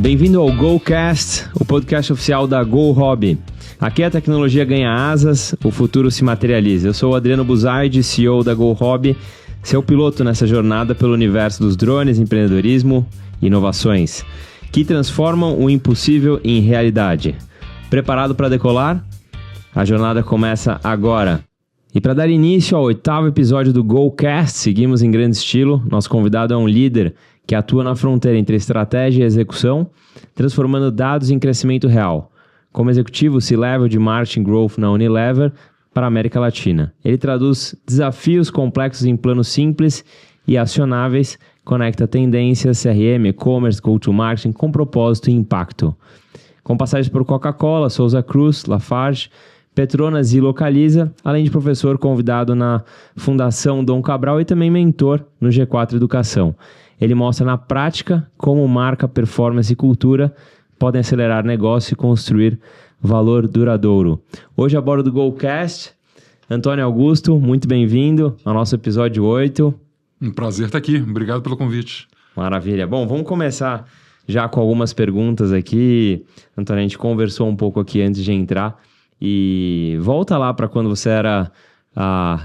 Bem-vindo ao GoCast, o podcast oficial da Go Hobby. Aqui a tecnologia ganha asas, o futuro se materializa. Eu sou o Adriano Buzaide, CEO da Go Hobby, seu piloto nessa jornada pelo universo dos drones, empreendedorismo e inovações, que transformam o impossível em realidade. Preparado para decolar? A jornada começa agora. E para dar início ao 8º episódio do GoCast, seguimos em grande estilo. Nosso convidado é um líder que atua na fronteira entre estratégia e execução, transformando dados em crescimento real. Como executivo C-Level de Marketing Growth na Unilever para a América Latina. Ele traduz desafios complexos em planos simples e acionáveis, conecta tendências, CRM, e-commerce, go-to-marketing com propósito e impacto. Com passagens por Coca-Cola, Souza Cruz, Lafarge, Petronas e Localiza, além de professor convidado na Fundação Dom Cabral e também mentor no G4 Educação. Ele mostra na prática como marca, performance e cultura podem acelerar negócio e construir valor duradouro. Hoje a bordo do GoCast, Antônio Augusto, muito bem-vindo ao nosso episódio 8. Um prazer estar aqui, obrigado pelo convite. Maravilha. Bom, vamos começar já com algumas perguntas aqui. Antônio, a gente conversou um pouco aqui antes de entrar e volta lá para quando você era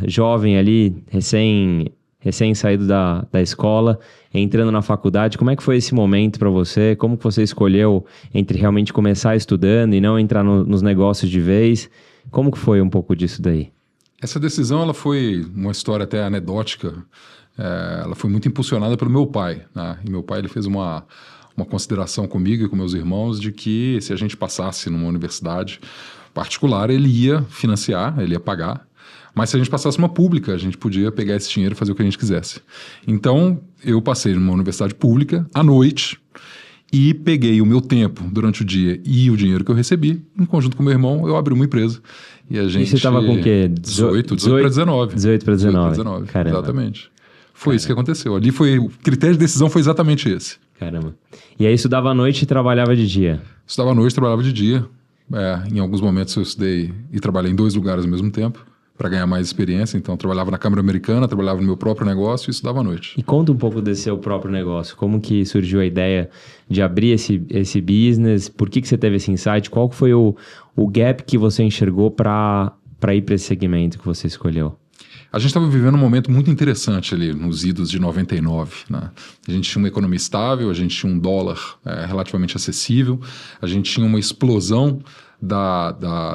jovem ali, recém saído da escola, entrando na faculdade. Como é que foi esse momento para você? Como que você escolheu entre realmente começar estudando e não entrar nos negócios de vez? Como que foi um pouco disso daí? Essa decisão ela foi uma história até anedótica. Ela foi muito impulsionada pelo meu pai, né? E meu pai ele fez uma consideração comigo e com meus irmãos de que se a gente passasse numa universidade particular, ele ia financiar, ele ia pagar. Mas se a gente passasse uma pública, a gente podia pegar esse dinheiro e fazer o que a gente quisesse. Então, eu passei numa universidade pública à noite e peguei o meu tempo durante o dia e o dinheiro que eu recebi. Em conjunto com meu irmão, eu abri uma empresa. E a gente... E você estava com o quê? 18 para 19. 18 para 19. Caramba. Exatamente. Foi isso que aconteceu. Ali o critério de decisão foi exatamente esse. Caramba. E aí estudava à noite e trabalhava de dia? Estudava à noite e trabalhava de dia. Em alguns momentos eu estudei e trabalhei em 2 lugares ao mesmo tempo, para ganhar mais experiência. Então, trabalhava na Câmara Americana, trabalhava no meu próprio negócio e estudava à noite. E conta um pouco desse seu próprio negócio. Como que surgiu a ideia de abrir esse business? Por que você teve esse insight? Qual foi o gap que você enxergou para ir para esse segmento que você escolheu? A gente estava vivendo um momento muito interessante ali, nos idos de 99. Né? A gente tinha uma economia estável, a gente tinha um dólar relativamente acessível, a gente tinha uma explosão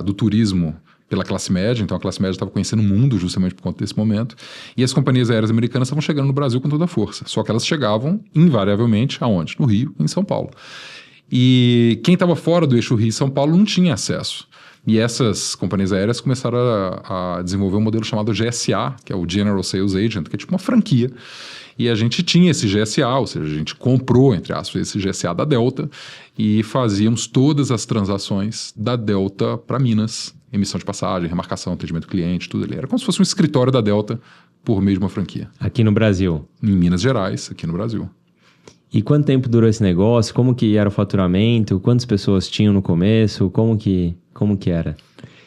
do turismo pela classe média, então a classe média estava conhecendo o mundo justamente por conta desse momento, e as companhias aéreas americanas estavam chegando no Brasil com toda a força, só que elas chegavam invariavelmente aonde? No Rio e em São Paulo. E quem estava fora do eixo Rio e São Paulo não tinha acesso. E essas companhias aéreas começaram a desenvolver um modelo chamado GSA, que é o General Sales Agent, que é tipo uma franquia. E a gente tinha esse GSA, ou seja, a gente comprou, entre aspas, esse GSA da Delta e fazíamos todas as transações da Delta para Minas. Emissão de passagem, remarcação, atendimento ao cliente, tudo ali. Era como se fosse um escritório da Delta por meio de uma franquia. Aqui no Brasil? Em Minas Gerais, aqui no Brasil. E quanto tempo durou esse negócio? Como que era o faturamento? Quantas pessoas tinham no começo? Como que era?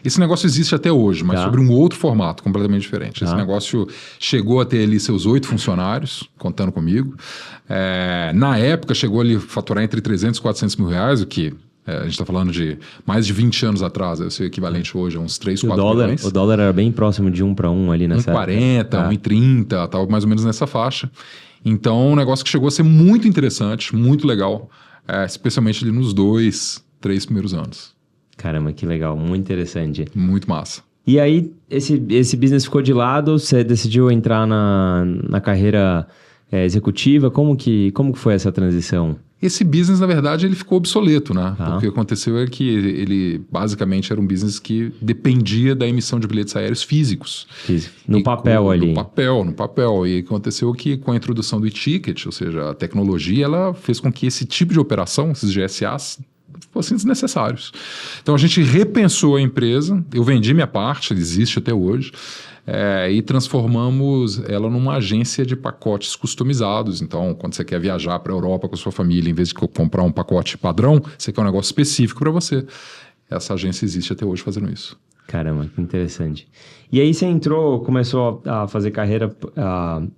Esse negócio existe até hoje, mas sobre um outro formato, completamente diferente. Esse negócio chegou a ter ali seus 8 funcionários, contando comigo. Na época, chegou ali a faturar entre 300 e 400 mil reais, o que... a gente está falando de mais de 20 anos atrás, é o seu equivalente hoje a uns 3, 4 milhões. O dólar era bem próximo de 1 para 1 ali nessa época. 1,40, 1,30, estava mais ou menos nessa faixa. Então, um negócio que chegou a ser muito interessante, muito legal, especialmente ali nos 2, 3 primeiros anos. Caramba, que legal, muito interessante. Muito massa. E aí, esse business ficou de lado, você decidiu entrar na carreira executiva, como que foi essa transição? Esse business, na verdade, ele ficou obsoleto, né? Porque o que aconteceu é que ele basicamente era um business que dependia da emissão de bilhetes aéreos físicos. No papel ali. No papel. E aconteceu que com a introdução do e-ticket, ou seja, a tecnologia, ela fez com que esse tipo de operação, esses GSAs, fossem desnecessários. Então a gente repensou a empresa, eu vendi minha parte, existe até hoje, e transformamos ela numa agência de pacotes customizados. Então, quando você quer viajar para a Europa com a sua família, em vez de comprar um pacote padrão, você quer um negócio específico para você. Essa agência existe até hoje fazendo isso. Caramba, que interessante. E aí você começou a fazer carreira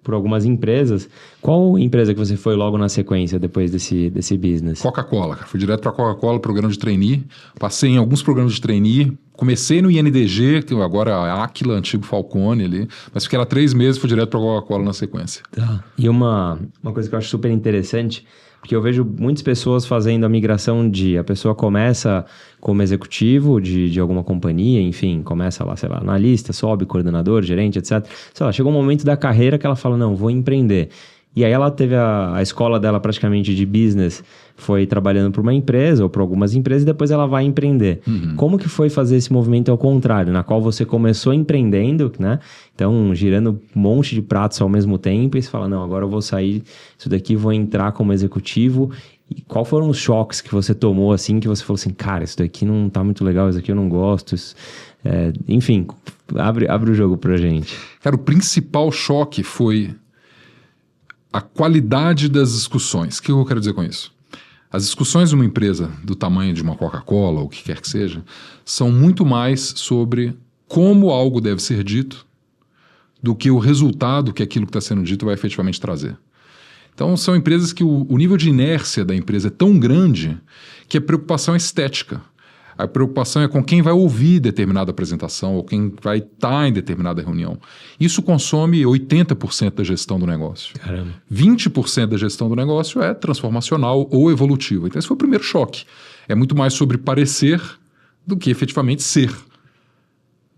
por algumas empresas. Qual empresa que você foi logo na sequência depois desse business? Coca-Cola, cara. Fui direto para Coca-Cola, programa de trainee. Passei em alguns programas de trainee. Comecei no INDG, que agora é a Aquila, antigo Falcone ali. Mas fiquei lá 3 meses e fui direto para Coca-Cola na sequência. Tá. E uma coisa que eu acho super interessante, porque eu vejo muitas pessoas fazendo a migração a pessoa começa como executivo de alguma companhia, enfim, começa lá, sei lá, analista, sobe, coordenador, gerente, etc. Sei lá, chega um momento da carreira que ela fala, não, vou empreender. E aí ela teve a escola dela praticamente de business, foi trabalhando por uma empresa ou por algumas empresas e depois ela vai empreender. Como que foi fazer esse movimento ao contrário, na qual você começou empreendendo, né? Então, girando um monte de pratos ao mesmo tempo e você fala, não, agora eu vou sair isso daqui, vou entrar como executivo. E qual foram os choques que você tomou, assim, que você falou assim, cara, isso daqui não tá muito legal, isso aqui eu não gosto, enfim, abre o jogo pra gente. Cara, o principal choque foi a qualidade das discussões. O que eu quero dizer com isso? As discussões de uma empresa do tamanho de uma Coca-Cola, ou o que quer que seja, são muito mais sobre como algo deve ser dito do que o resultado que aquilo que está sendo dito vai efetivamente trazer. Então, são empresas que o nível de inércia da empresa é tão grande que a preocupação é estética. A preocupação é com quem vai ouvir determinada apresentação ou quem vai estar em determinada reunião. Isso consome 80% da gestão do negócio. Caramba. 20% da gestão do negócio é transformacional ou evolutiva. Então, esse foi o primeiro choque. É muito mais sobre parecer do que efetivamente ser.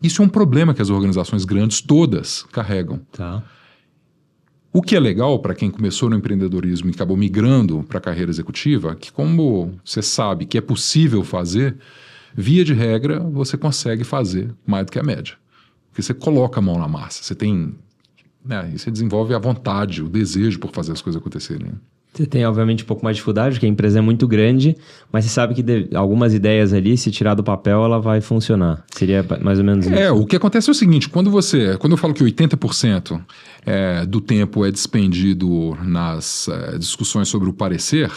Isso é um problema que as organizações grandes todas carregam. Tá. O que é legal para quem começou no empreendedorismo e acabou migrando para a carreira executiva, que como você sabe que é possível fazer, via de regra, você consegue fazer mais do que a média. Porque você coloca a mão na massa, você tem, né, e você desenvolve a vontade, o desejo por fazer as coisas acontecerem. Você tem, obviamente, um pouco mais de dificuldade, porque a empresa é muito grande, mas você sabe que algumas ideias ali, se tirar do papel, ela vai funcionar. Seria mais ou menos isso. O que acontece é o seguinte, quando eu falo que 80% do tempo é despendido nas discussões sobre o parecer,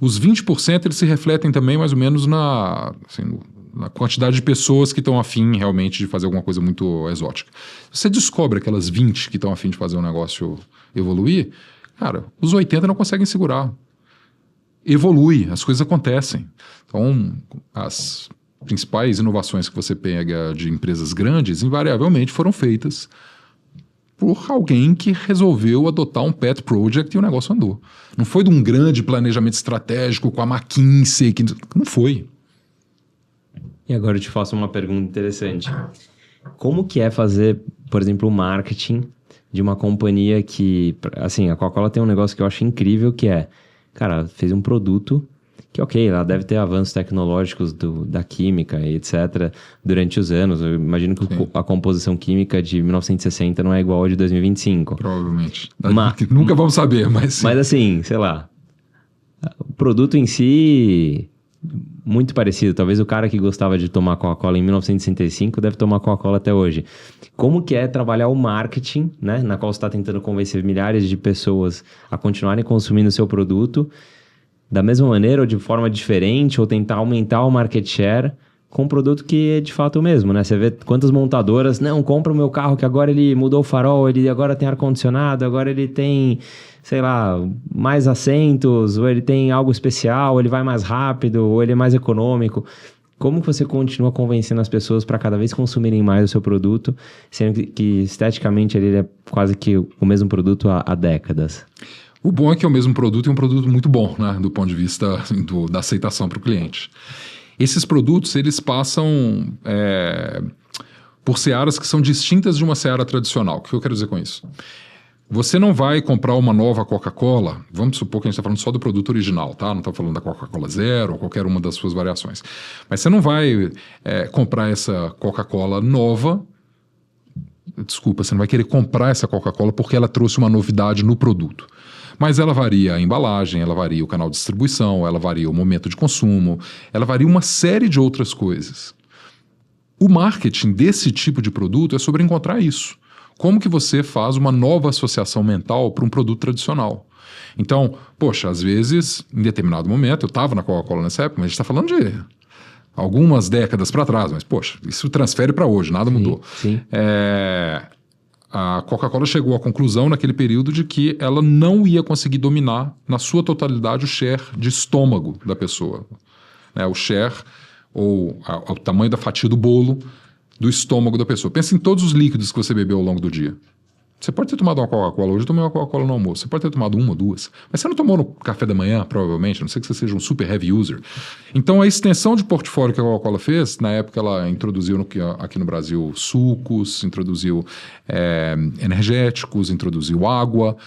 os 20% eles se refletem também mais ou menos na quantidade de pessoas que estão afim realmente de fazer alguma coisa muito exótica. Você descobre aquelas 20 que estão afim de fazer um negócio evoluir, cara, os 80 não conseguem segurar. Evolui, as coisas acontecem. Então, as principais inovações que você pega de empresas grandes, invariavelmente foram feitas por alguém que resolveu adotar um pet project e o negócio andou. Não foi de um grande planejamento estratégico com a McKinsey, não foi. E agora eu te faço uma pergunta interessante. Como que é fazer, por exemplo, o marketing de uma companhia que, assim, a Coca-Cola tem um negócio que eu acho incrível, que é, cara, fez um produto que, ok, ela deve ter avanços tecnológicos da química e etc. durante os anos. Eu imagino que a composição química de 1960 não é igual a de 2025. Provavelmente. Nunca vamos saber, mas sim. Mas assim, sei lá, o produto em si, muito parecido. Talvez o cara que gostava de tomar Coca-Cola em 1965 deve tomar Coca-Cola até hoje. Como que é trabalhar o marketing, né, na qual você está tentando convencer milhares de pessoas a continuarem consumindo o seu produto da mesma maneira ou de forma diferente, ou tentar aumentar o market share com um produto que é de fato o mesmo, né? Você vê quantas montadoras, não, compra o meu carro que agora ele mudou o farol, ele agora tem ar-condicionado, agora ele tem, sei lá, mais assentos, ou ele tem algo especial, ele vai mais rápido, ou ele é mais econômico. Como que você continua convencendo as pessoas para cada vez consumirem mais o seu produto, sendo que esteticamente ele é quase que o mesmo produto há décadas? O bom é que é o mesmo produto e um produto muito bom, né, do ponto de vista da aceitação para o cliente. Esses produtos, eles passam por searas que são distintas de uma seara tradicional. O que eu quero dizer com isso? Você não vai comprar uma nova Coca-Cola, vamos supor que a gente está falando só do produto original, tá? Não está falando da Coca-Cola Zero ou qualquer uma das suas variações. Mas você não vai comprar essa Coca-Cola nova. Desculpa, você não vai querer comprar essa Coca-Cola porque ela trouxe uma novidade no produto. Mas ela varia a embalagem, ela varia o canal de distribuição, ela varia o momento de consumo, ela varia uma série de outras coisas. O marketing desse tipo de produto é sobre encontrar isso. Como que você faz uma nova associação mental para um produto tradicional? Então, poxa, às vezes, em determinado momento, eu estava na Coca-Cola nessa época, mas a gente está falando de algumas décadas para trás, mas, poxa, isso transfere para hoje, nada mudou. Sim. A Coca-Cola chegou à conclusão naquele período de que ela não ia conseguir dominar na sua totalidade o share de estômago da pessoa. O share, ou o tamanho da fatia do bolo do estômago da pessoa. Pensa em todos os líquidos que você bebeu ao longo do dia. Você pode ter tomado uma Coca-Cola hoje, eu tomei uma Coca-Cola no almoço. Você pode ter tomado uma ou duas. Mas você não tomou no café da manhã, provavelmente, a não ser que você seja um super heavy user. Então, a extensão de portfólio que a Coca-Cola fez, na época ela introduziu aqui no Brasil sucos, introduziu energéticos, introduziu água,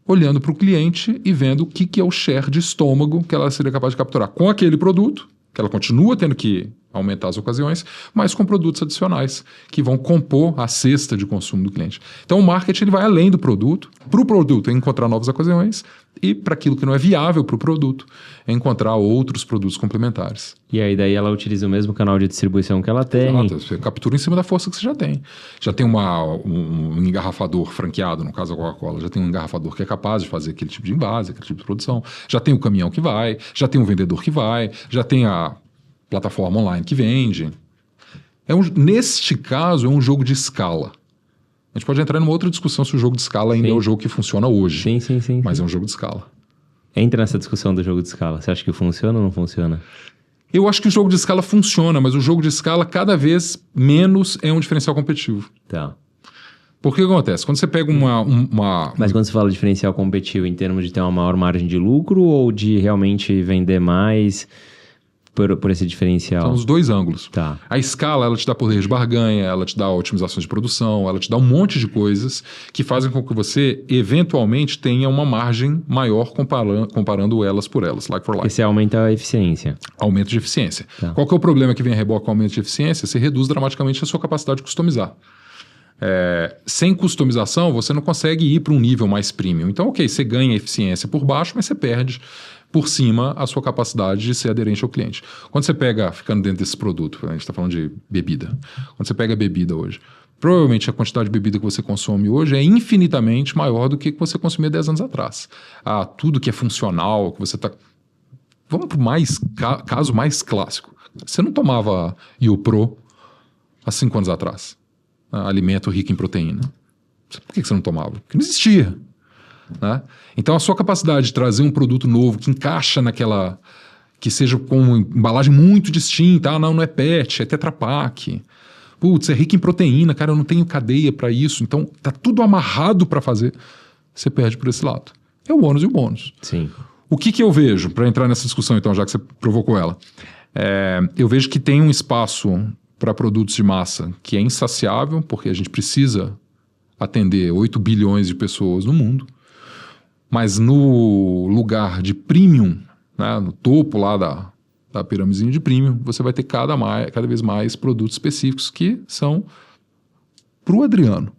olhando para o cliente e vendo o que é o share de estômago que ela seria capaz de capturar com aquele produto, que ela continua tendo que aumentar as ocasiões, mas com produtos adicionais que vão compor a cesta de consumo do cliente. Então o marketing ele vai além do produto, para o produto é encontrar novas ocasiões e para aquilo que não é viável para o produto é encontrar outros produtos complementares. E aí daí ela utiliza o mesmo canal de distribuição que ela tem. Exato, você captura em cima da força que você já tem. Já tem um engarrafador franqueado, no caso da Coca-Cola, já tem um engarrafador que é capaz de fazer aquele tipo de envase, aquele tipo de produção, já tem o caminhão que vai, já tem o vendedor que vai, já tem a plataforma online que vende. Neste caso, é um jogo de escala. A gente pode entrar numa outra discussão se o jogo de escala ainda é o jogo que funciona hoje. Sim. Mas é um jogo de escala. Entra nessa discussão do jogo de escala. Você acha que funciona ou não funciona? Eu acho que o jogo de escala funciona, mas o jogo de escala cada vez menos é um diferencial competitivo. Tá. Por que acontece? Quando você pega Mas quando você fala diferencial competitivo, em termos de ter uma maior margem de lucro ou de realmente vender mais por esse diferencial? São os dois ângulos. Tá. A escala, ela te dá poder de barganha, ela te dá otimizações de produção, ela te dá um monte de coisas que fazem com que você, eventualmente, tenha uma margem maior comparando elas por elas, like for like. Esse aumenta a eficiência. Aumento de eficiência. Tá. Qual que é o problema que vem a reboque com o aumento de eficiência? Você reduz dramaticamente a sua capacidade de customizar. Sem customização, você não consegue ir para um nível mais premium. Então, ok, você ganha eficiência por baixo, mas você perde por cima a sua capacidade de ser aderente ao cliente. Quando você pega, ficando dentro desse produto, a gente está falando de bebida, quando você pega a bebida hoje, provavelmente a quantidade de bebida que você consome hoje é infinitamente maior do que você consumia 10 anos atrás. Tudo que é funcional, que você está... Vamos para o caso mais clássico. Você não tomava Iopro há 5 anos atrás? Alimento rico em proteína. Por que você não tomava? Porque não existia. Né? Então a sua capacidade de trazer um produto novo que encaixa naquela, que seja com uma embalagem muito distinta, não é PET, é Tetra Pak, putz, é rico em proteína, cara, eu não tenho cadeia para isso, então tá tudo amarrado para fazer, você perde por esse lado. É o ônus e o bônus. Sim. O que eu vejo, para entrar nessa discussão então, já que você provocou ela, eu vejo que tem um espaço para produtos de massa que é insaciável, porque a gente precisa atender 8 bilhões de pessoas no mundo. Mas no lugar de premium, né, no topo lá da pirâmidezinha de premium, você vai ter cada vez mais produtos específicos que são para o Adriano.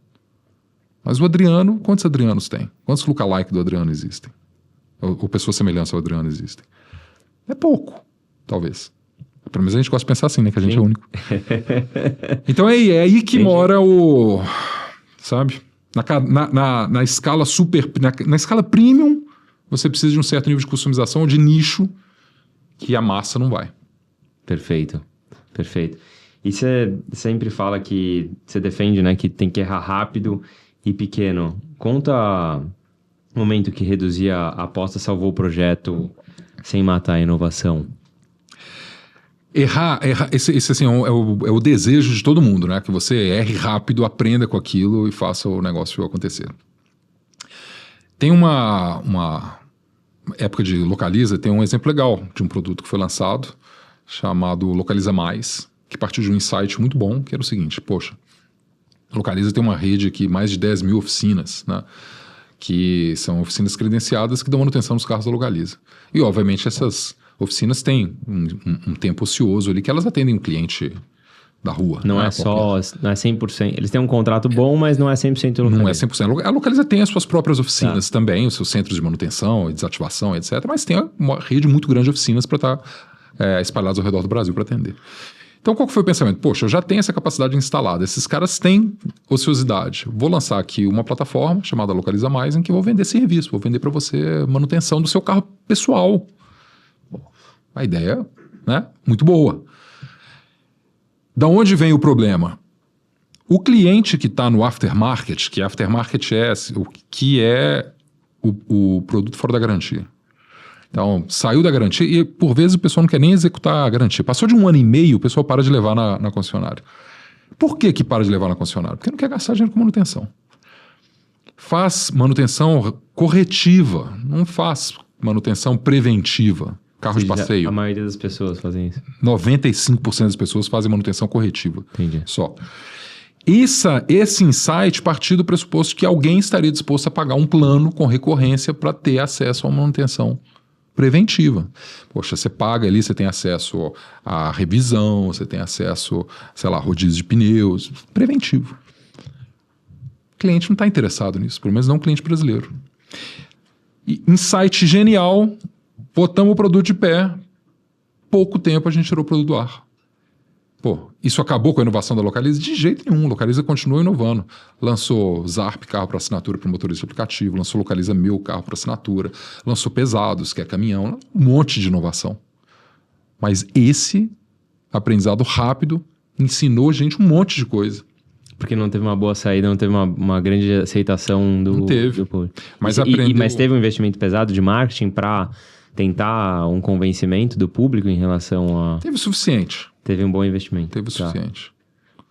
Mas o Adriano, quantos Adrianos tem? Quantos lookalike do Adriano existem? Ou pessoas semelhantes ao Adriano existem? É pouco, talvez. Pelo menos a gente gosta de pensar assim, né? Que a gente é único. Então é aí que mora o... Sabe? Na escala super... Na escala premium, você precisa de um certo nível de customização ou de nicho que a massa não vai. Perfeito. E você sempre fala que... Você defende, né? Que tem que errar rápido e pequeno. Conta o momento que reduzir a aposta salvou o projeto sem matar a inovação. Errar esse assim, é o desejo de todo mundo, né? Que você erre rápido, aprenda com aquilo e faça o negócio acontecer. Tem uma época de Localiza, tem um exemplo legal de um produto que foi lançado, chamado Localiza Mais, que partiu de um insight muito bom, que era o seguinte, poxa, Localiza tem uma rede aqui, mais de 10 mil oficinas, né? Que são oficinas credenciadas que dão manutenção nos carros da Localiza. E, obviamente, essas oficinas têm um tempo ocioso ali que elas atendem um cliente da rua. Não é 100%. Eles têm um contrato bom, mas não é 100% Localiza. Não é 100%. A Localiza tem as suas próprias oficinas também, os seus centros de manutenção e desativação, etc. Mas tem uma rede muito grande de oficinas para estar espalhadas ao redor do Brasil para atender. Então, qual que foi o pensamento? Poxa, eu já tenho essa capacidade instalada. Esses caras têm ociosidade. Vou lançar aqui uma plataforma chamada Localiza Mais, em que eu vou vender serviço. Vou vender para você manutenção do seu carro pessoal. A ideia, né? Muito boa. Da onde vem o problema? O cliente que está no aftermarket, que aftermarket é o que é o produto fora da garantia. Então, saiu da garantia e, por vezes, o pessoal não quer nem executar a garantia. Passou de 1 ano e meio, o pessoal para de levar na concessionária. Por que para de levar na concessionária? Porque não quer gastar dinheiro com manutenção. Faz manutenção corretiva, não faz manutenção preventiva. Carro de passeio. A maioria das pessoas fazem isso. 95% das pessoas fazem manutenção corretiva. Entendi. Só. Esse insight partiu do pressuposto que alguém estaria disposto a pagar um plano com recorrência para ter acesso a uma manutenção preventiva. Poxa, você paga ali, você tem acesso à revisão, você tem acesso, sei lá, rodízio de pneus, preventivo. O cliente não está interessado nisso, pelo menos não o cliente brasileiro. E, insight genial, botamos o produto de pé, pouco tempo a gente tirou o produto do ar. Pô, isso acabou com a inovação da Localiza? De jeito nenhum, Localiza continua inovando. Lançou Zarp, carro para assinatura para motorista de aplicativo, lançou Localiza Meu, carro para assinatura, lançou Pesados, que é caminhão, um monte de inovação. Mas esse aprendizado rápido ensinou a gente um monte de coisa. Porque não teve uma boa saída, não teve uma grande aceitação do público. Mas mas teve um investimento pesado de marketing para tentar um convencimento do público em relação a... Teve o suficiente. Teve um bom investimento. Teve o suficiente.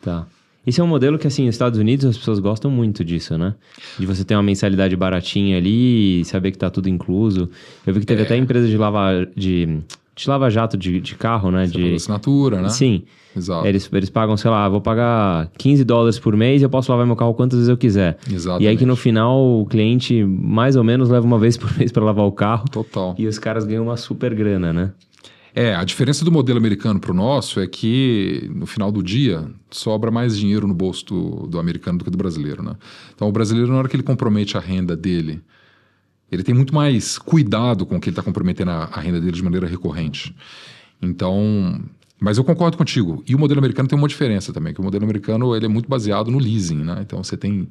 Tá. Isso é um modelo que, assim, nos Estados Unidos as pessoas gostam muito disso, né? De você ter uma mensalidade baratinha ali e saber que tá tudo incluso. Eu vi que teve até empresa de lava-jato de carro, né? De assinatura, né? Sim. Exato. Eles pagam, sei lá, vou pagar $15 por mês e eu posso lavar meu carro quantas vezes eu quiser. Exatamente. E aí que no final o cliente mais ou menos leva uma vez por mês para lavar o carro. Total. E os caras ganham uma super grana, né? A diferença do modelo americano para o nosso é que no final do dia sobra mais dinheiro no bolso do americano do que do brasileiro, né? Então o brasileiro, na hora que ele compromete a renda dele, ele tem muito mais cuidado com o que ele está comprometendo a renda dele de maneira recorrente. Então, mas eu concordo contigo. E o modelo americano tem uma diferença também, que o modelo americano ele é muito baseado no leasing, né? Então você tem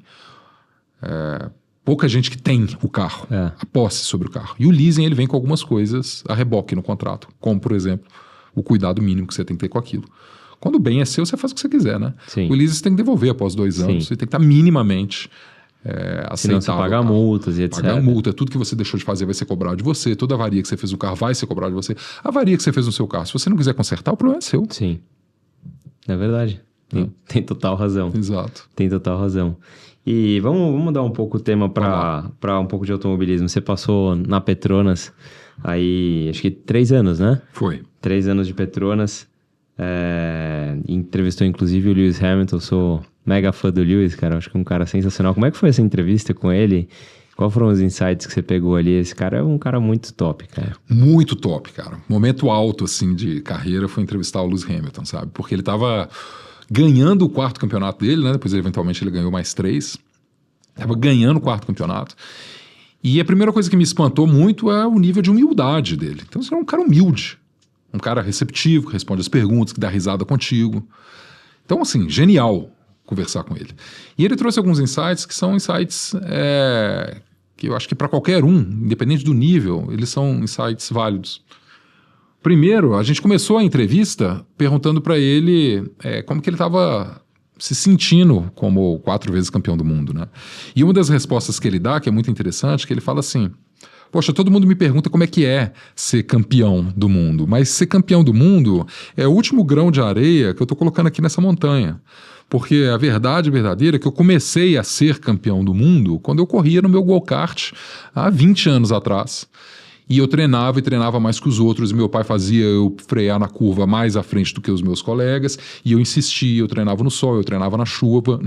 pouca gente que tem o carro, a posse sobre o carro. E o leasing ele vem com algumas coisas a reboque no contrato, como, por exemplo, o cuidado mínimo que você tem que ter com aquilo. Quando o bem é seu, você faz o que você quiser, né? Sim. O leasing você tem que devolver após 2 anos, você tem que estar minimamente aceitável. Senão você paga multas e etc. Pagar multa, tudo que você deixou de fazer vai ser cobrado de você, toda avaria que você fez no carro vai ser cobrado de você. A avaria que você fez no seu carro, se você não quiser consertar, o problema é seu. Sim, é verdade. Tem total razão. Exato. Tem total razão. E vamos mudar um pouco o tema para um pouco de automobilismo. Você passou na Petronas aí, acho que 3 anos, né? Foi. 3 anos de Petronas. Entrevistou inclusive o Lewis Hamilton. Sou mega fã do Lewis, cara. Acho que é um cara sensacional. Como é que foi essa entrevista com ele? Quais foram os insights que você pegou ali? Esse cara é um cara muito top, cara. Muito top, cara. Momento alto, assim, de carreira foi entrevistar o Lewis Hamilton, sabe? Porque ele tava ganhando o 4º campeonato dele, né? Depois, eventualmente, ele ganhou mais 3. Tava ganhando o 4º campeonato. E a primeira coisa que me espantou muito é o nível de humildade dele. Então, você é um cara humilde. Um cara receptivo, que responde as perguntas, que dá risada contigo. Então, assim, genial conversar com ele. E ele trouxe alguns insights que são insights que eu acho que para qualquer um, independente do nível, eles são insights válidos. Primeiro, a gente começou a entrevista perguntando para ele como que ele estava se sentindo como 4 vezes campeão do mundo, né? E uma das respostas que ele dá, que é muito interessante, que ele fala assim: poxa, todo mundo me pergunta como é que é ser campeão do mundo, mas ser campeão do mundo é o último grão de areia que eu estou colocando aqui nessa montanha. Porque a verdade verdadeira é que eu comecei a ser campeão do mundo quando eu corria no meu go-kart há 20 anos atrás. E eu treinava e treinava mais que os outros, e meu pai fazia eu frear na curva mais à frente do que os meus colegas, e eu insistia, eu treinava no sol, eu treinava na chuva.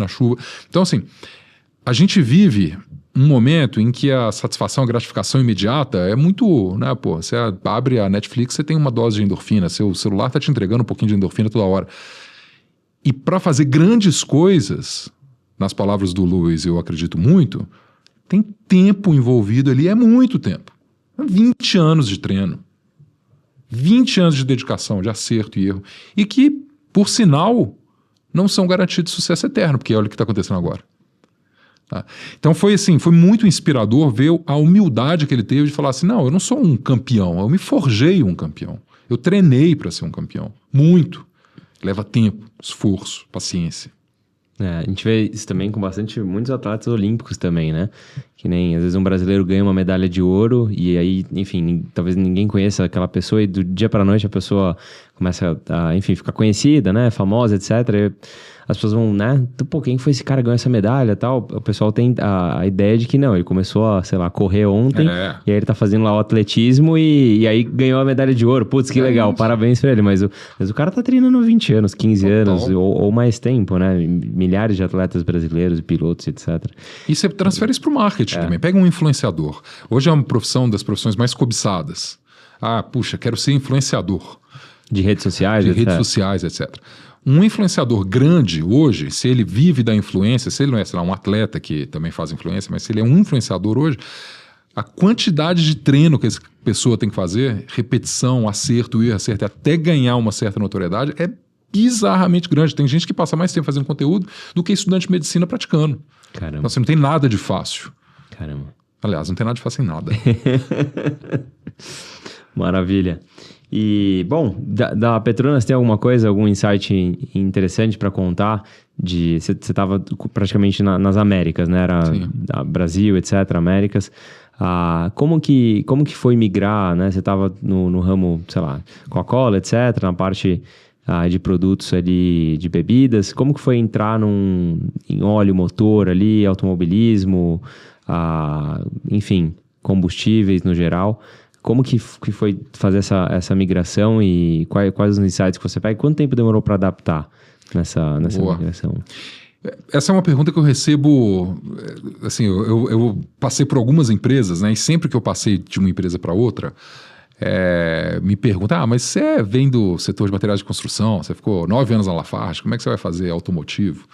Então, assim, a gente vive um momento em que a satisfação, a gratificação imediata é muito, né, pô, você abre a Netflix, você tem uma dose de endorfina, seu celular tá te entregando um pouquinho de endorfina toda hora. E para fazer grandes coisas, nas palavras do Lewis, eu acredito muito, tem tempo envolvido ali, é muito tempo. 20 anos de treino, 20 anos de dedicação, de acerto e erro, e que, por sinal, não são garantidos de sucesso eterno, porque olha o que está acontecendo agora. Tá? Então foi assim, foi muito inspirador ver a humildade que ele teve de falar assim, não, eu não sou um campeão, eu me forjei um campeão, eu treinei para ser um campeão, muito. Leva tempo, esforço, paciência. A gente vê isso também com muitos atletas olímpicos também, né? Que nem, às vezes, um brasileiro ganha uma medalha de ouro e aí, enfim, talvez ninguém conheça aquela pessoa e do dia para a noite a pessoa começa a, enfim, ficar conhecida, né? Famosa, etc. E as pessoas vão, né? Pô, quem foi esse cara que ganhou essa medalha e tal? O pessoal tem a ideia de que não, ele começou a, sei lá, correr ontem e aí ele tá fazendo lá o atletismo e aí ganhou a medalha de ouro. Putz, que legal, parabéns pra ele. Mas o cara tá treinando 20 anos, 15 anos ou mais tempo, né? Milhares de atletas brasileiros, pilotos, etc. E você transfere isso pro marketing também. Pega um influenciador. Hoje é uma profissão das profissões mais cobiçadas. Ah, puxa, quero ser influenciador. De redes sociais, de redes sociais, etc. Um influenciador grande hoje, se ele vive da influência, se ele não é, sei lá, um atleta que também faz influência, mas se ele é um influenciador hoje, a quantidade de treino que essa pessoa tem que fazer, repetição, acerto, erro, acerto, até ganhar uma certa notoriedade, é bizarramente grande. Tem gente que passa mais tempo fazendo conteúdo do que estudante de medicina praticando. Caramba. Então, assim, não tem nada de fácil. Caramba. Aliás, não tem nada de fácil em nada. Maravilha. E, bom, da Petronas tem alguma coisa, algum insight interessante para contar? Você estava praticamente nas Américas, né? Era Brasil, etc., Américas. Como que foi migrar, né? Você estava no ramo, sei lá, Coca-Cola, etc., na parte de produtos ali, de bebidas. Como que foi entrar em óleo, motor ali, automobilismo, enfim, combustíveis no geral? Como que foi fazer essa migração e quais os insights que você pega? Quanto tempo demorou para adaptar nessa migração? Essa é uma pergunta que eu recebo, assim, eu passei por algumas empresas, né? E sempre que eu passei de uma empresa para outra, me perguntam, mas você vem do setor de materiais de construção, você ficou 9 anos na Lafarge, como é que você vai fazer automotivo?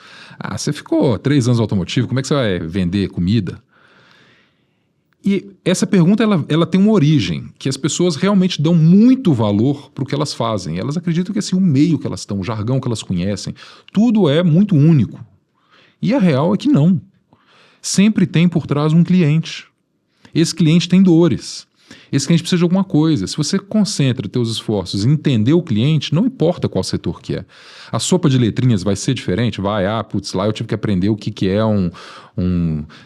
Você ficou 3 anos no automotivo, como é que você vai vender comida? E essa pergunta, ela tem uma origem, que as pessoas realmente dão muito valor para o que elas fazem. Elas acreditam que assim, o meio que elas estão, o jargão que elas conhecem, tudo é muito único. E a real é que não. Sempre tem por trás um cliente. Esse cliente tem dores. Esse cliente precisa de alguma coisa. Se você concentra teus esforços em entender o cliente, não importa qual setor que é. A sopa de letrinhas vai ser diferente? Vai, lá eu tive que aprender o que é um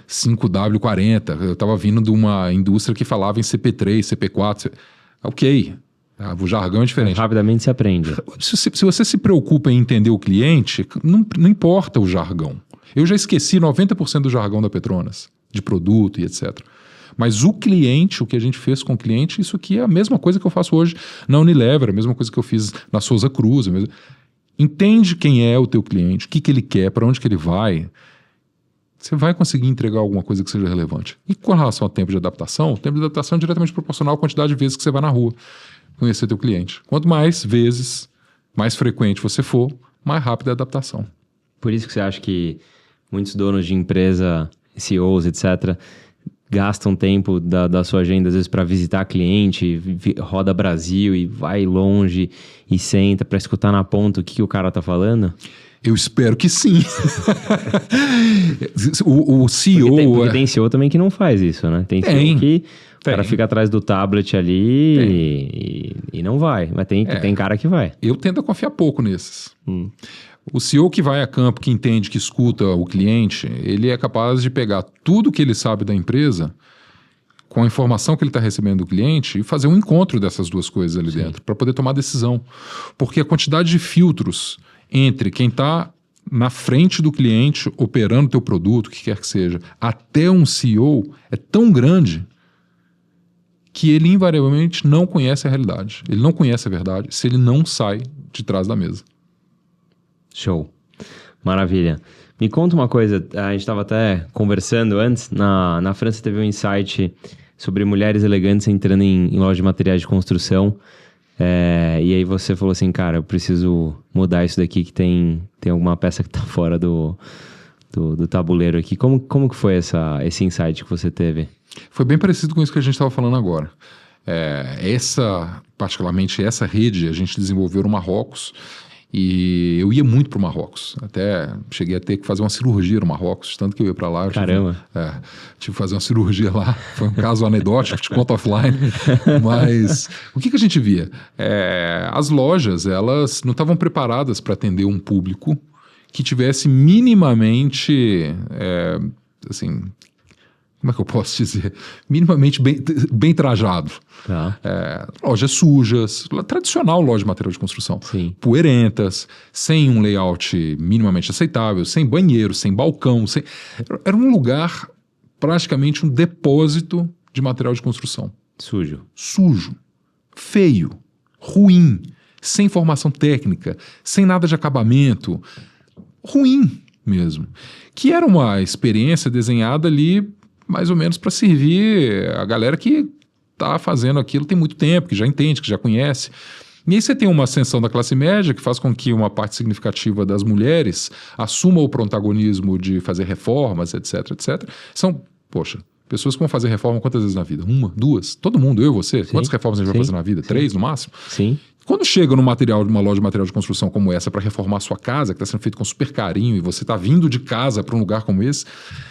5W40. Eu estava vindo de uma indústria que falava em CP3, CP4. Ok, o jargão é diferente. Rapidamente se aprende. Se você se preocupa em entender o cliente, não importa o jargão. Eu já esqueci 90% do jargão da Petronas, de produto e etc. Mas o cliente, o que a gente fez com o cliente, isso aqui é a mesma coisa que eu faço hoje na Unilever, a mesma coisa que eu fiz na Souza Cruz. Entende quem é o teu cliente, o que ele quer, para onde que ele vai. Você vai conseguir entregar alguma coisa que seja relevante. E com relação ao tempo de adaptação, o tempo de adaptação é diretamente proporcional à quantidade de vezes que você vai na rua conhecer teu cliente. Quanto mais vezes, mais frequente você for, mais rápida é a adaptação. Por isso que você acha que muitos donos de empresa, CEOs, etc., gastam tempo da sua agenda, às vezes, para visitar cliente, roda Brasil e vai longe e senta para escutar na ponta o que o cara tá falando? Eu espero que sim. o CEO... Porque tem CEO também que não faz isso, né? Tem CEO que o cara fica atrás do tablet ali e não vai. Mas tem cara que vai. Eu tento confiar pouco nesses. O CEO que vai a campo, que entende, que escuta o cliente, ele é capaz de pegar tudo que ele sabe da empresa, com a informação que ele está recebendo do cliente, e fazer um encontro dessas duas coisas ali dentro, para poder tomar decisão. Porque a quantidade de filtros entre quem está na frente do cliente, operando o teu produto, o que quer que seja, até um CEO, é tão grande que ele invariavelmente não conhece a realidade. Ele não conhece a verdade se ele não sai de trás da mesa. Show. Maravilha. Me conta uma coisa, a gente estava até conversando antes, na França teve um insight sobre mulheres elegantes entrando em loja de materiais de construção, e aí você falou assim, cara, eu preciso mudar isso daqui que tem alguma peça que está fora do tabuleiro aqui. Como que foi esse insight que você teve? Foi bem parecido com isso que a gente estava falando agora. Particularmente essa rede, a gente desenvolveu no Marrocos, E eu ia muito para o Marrocos. Até cheguei a ter que fazer uma cirurgia no Marrocos, tanto que eu ia para lá. Caramba! Tive que fazer uma cirurgia lá. Foi um caso anedótico, te conto offline. Mas o que a gente via? As lojas, elas não estavam preparadas para atender um público que tivesse minimamente, assim, como é que eu posso dizer? Minimamente bem trajado. Tá. Lojas sujas, tradicional loja de material de construção. Sim. Poeirentas, sem um layout minimamente aceitável, sem banheiro, sem balcão. Era um lugar, praticamente um depósito de material de construção. Sujo, feio, ruim, sem formação técnica, sem nada de acabamento. Ruim mesmo. Que era uma experiência desenhada ali mais ou menos para servir a galera que está fazendo aquilo tem muito tempo, que já entende, que já conhece. E aí você tem uma ascensão da classe média que faz com que uma parte significativa das mulheres assuma o protagonismo de fazer reformas, etc, etc. São, pessoas que vão fazer reforma quantas vezes na vida? 1, 2? Todo mundo, eu e você? Sim. Quantas reformas a gente vai fazer na vida? 3 no máximo? Sim. Quando chega numa loja de material de construção como essa para reformar a sua casa, que está sendo feito com super carinho, e você está vindo de casa para um lugar como esse,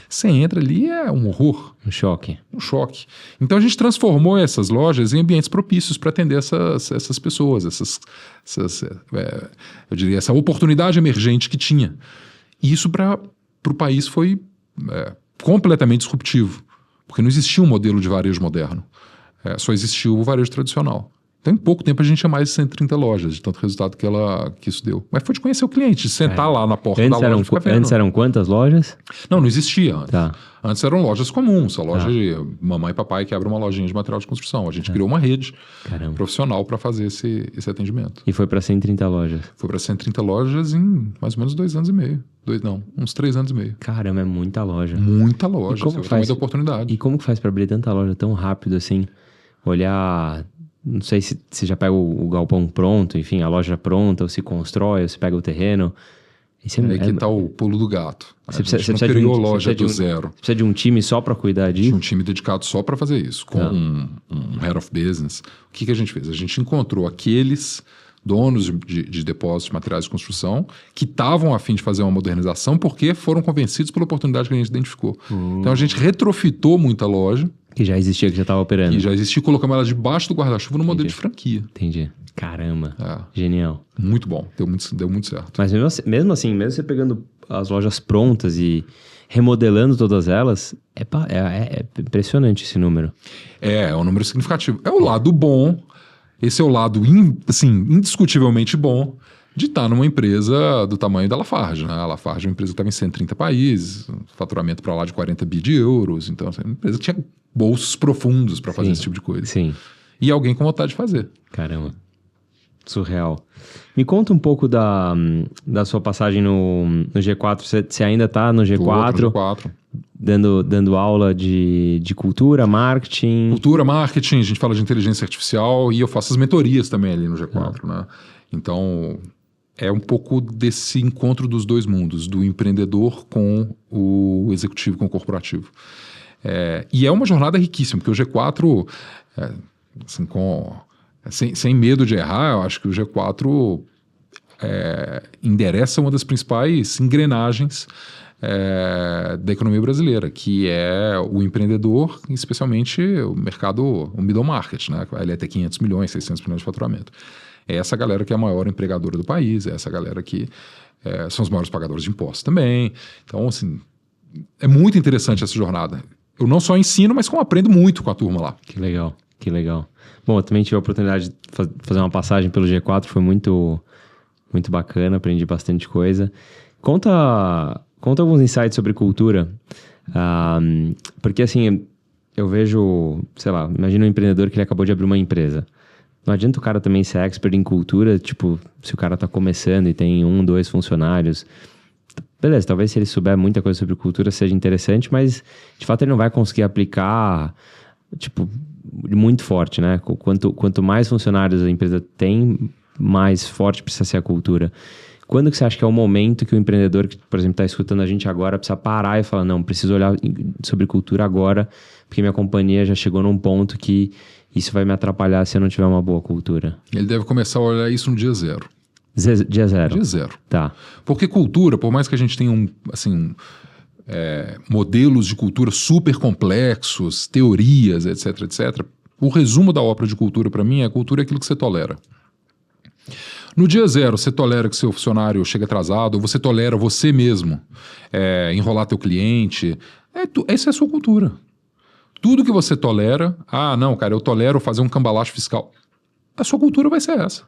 você entra ali, é um horror. Um choque. Então a gente transformou essas lojas em ambientes propícios para atender essas pessoas, eu diria, essa oportunidade emergente que tinha. E isso para o país foi completamente disruptivo, porque não existia um modelo de varejo moderno, só existia o varejo tradicional. Então, em pouco tempo, a gente tinha mais de 130 lojas, de tanto resultado que isso deu. Mas foi de conhecer o cliente, de sentar lá na porta da loja e ficar vendo. Antes eram quantas lojas? Não existia antes. Tá. Antes eram lojas comuns, a loja de mamãe e papai que abre uma lojinha de material de construção. A gente criou uma rede profissional para fazer esse atendimento. E foi para 130 lojas? Foi para 130 lojas em mais ou menos 2 anos e meio. Uns 3 anos e meio. Caramba, é muita loja. Muita loja, e como você faz muita oportunidade. E como que faz para abrir tanta loja tão rápido assim? Olhar... Não sei se você já pega o galpão pronto, enfim, a loja pronta, ou se constrói, ou se pega o terreno. Aí que tá o pulo do gato. Você não criou loja do zero. Você precisa de um time só para cuidar disso? Tinha um time dedicado só para fazer isso, com um head of business. O que a gente fez? A gente encontrou aqueles donos de depósitos de materiais de construção que estavam a fim de fazer uma modernização porque foram convencidos pela oportunidade que a gente identificou. Então a gente retrofitou muita loja. Que já existia, que já estava operando. Que já existia, colocamos ela debaixo do guarda-chuva no modelo de franquia. Entendi. Caramba. Genial. Muito bom. Deu muito certo. Mas mesmo assim, mesmo você pegando as lojas prontas e remodelando todas elas, é impressionante esse número. É um número significativo. É o lado bom, esse é o lado indiscutivelmente bom de estar numa empresa do tamanho da Lafarge, né? A Lafarge é uma empresa que estava em 130 países, faturamento para lá de 40 bi de euros. Então, é uma empresa que tinha bolsos profundos para fazer esse tipo de coisa. Sim. E alguém com vontade de fazer. Caramba. Surreal. Me conta um pouco da sua passagem no G4. Você ainda está no G4? No G4. Dando aula de cultura, marketing? Cultura, marketing, a gente fala de inteligência artificial e eu faço as mentorias também ali no G4, né? Então, é um pouco desse encontro dos dois mundos, do empreendedor com o executivo, com o corporativo. E é uma jornada riquíssima, porque o G4, assim, sem medo de errar, eu acho que o G4 endereça uma das principais engrenagens da economia brasileira, que é o empreendedor, especialmente o mercado, o middle market, né? Ele é até 500 milhões, 600 milhões de faturamento. É essa galera que é a maior empregadora do país, é essa galera que são os maiores pagadores de impostos também. Então, assim, é muito interessante essa jornada. Eu não só ensino, mas como aprendo muito com a turma lá. Que legal, que legal. Bom, eu também tive a oportunidade de fazer uma passagem pelo G4, foi muito, muito bacana, aprendi bastante coisa. Conta alguns insights sobre cultura, porque assim, eu vejo, sei lá, imagina um empreendedor que ele acabou de abrir uma empresa. Não adianta o cara também ser expert em cultura, tipo, se o cara tá começando e tem 1, 2 funcionários. Beleza, talvez se ele souber muita coisa sobre cultura seja interessante, mas de fato ele não vai conseguir aplicar, tipo, muito forte, né? Quanto mais funcionários a empresa tem, mais forte precisa ser a cultura. Quando que você acha que é o momento que o empreendedor, que, por exemplo, está escutando a gente agora, precisa parar e falar, não, preciso olhar sobre cultura agora, porque minha companhia já chegou num ponto que isso vai me atrapalhar se eu não tiver uma boa cultura? Ele deve começar a olhar isso no dia 0. Dia zero. Dia zero. Tá. Porque cultura, por mais que a gente tenha modelos de cultura super complexos, teorias, etc, etc, o resumo da ópera de cultura para mim é: a cultura é aquilo que você tolera. No dia zero, você tolera que seu funcionário chegue atrasado, ou você tolera você mesmo enrolar teu cliente. Essa é a sua cultura. Tudo que você tolera, não, cara, eu tolero fazer um cambalacho fiscal. A sua cultura vai ser essa.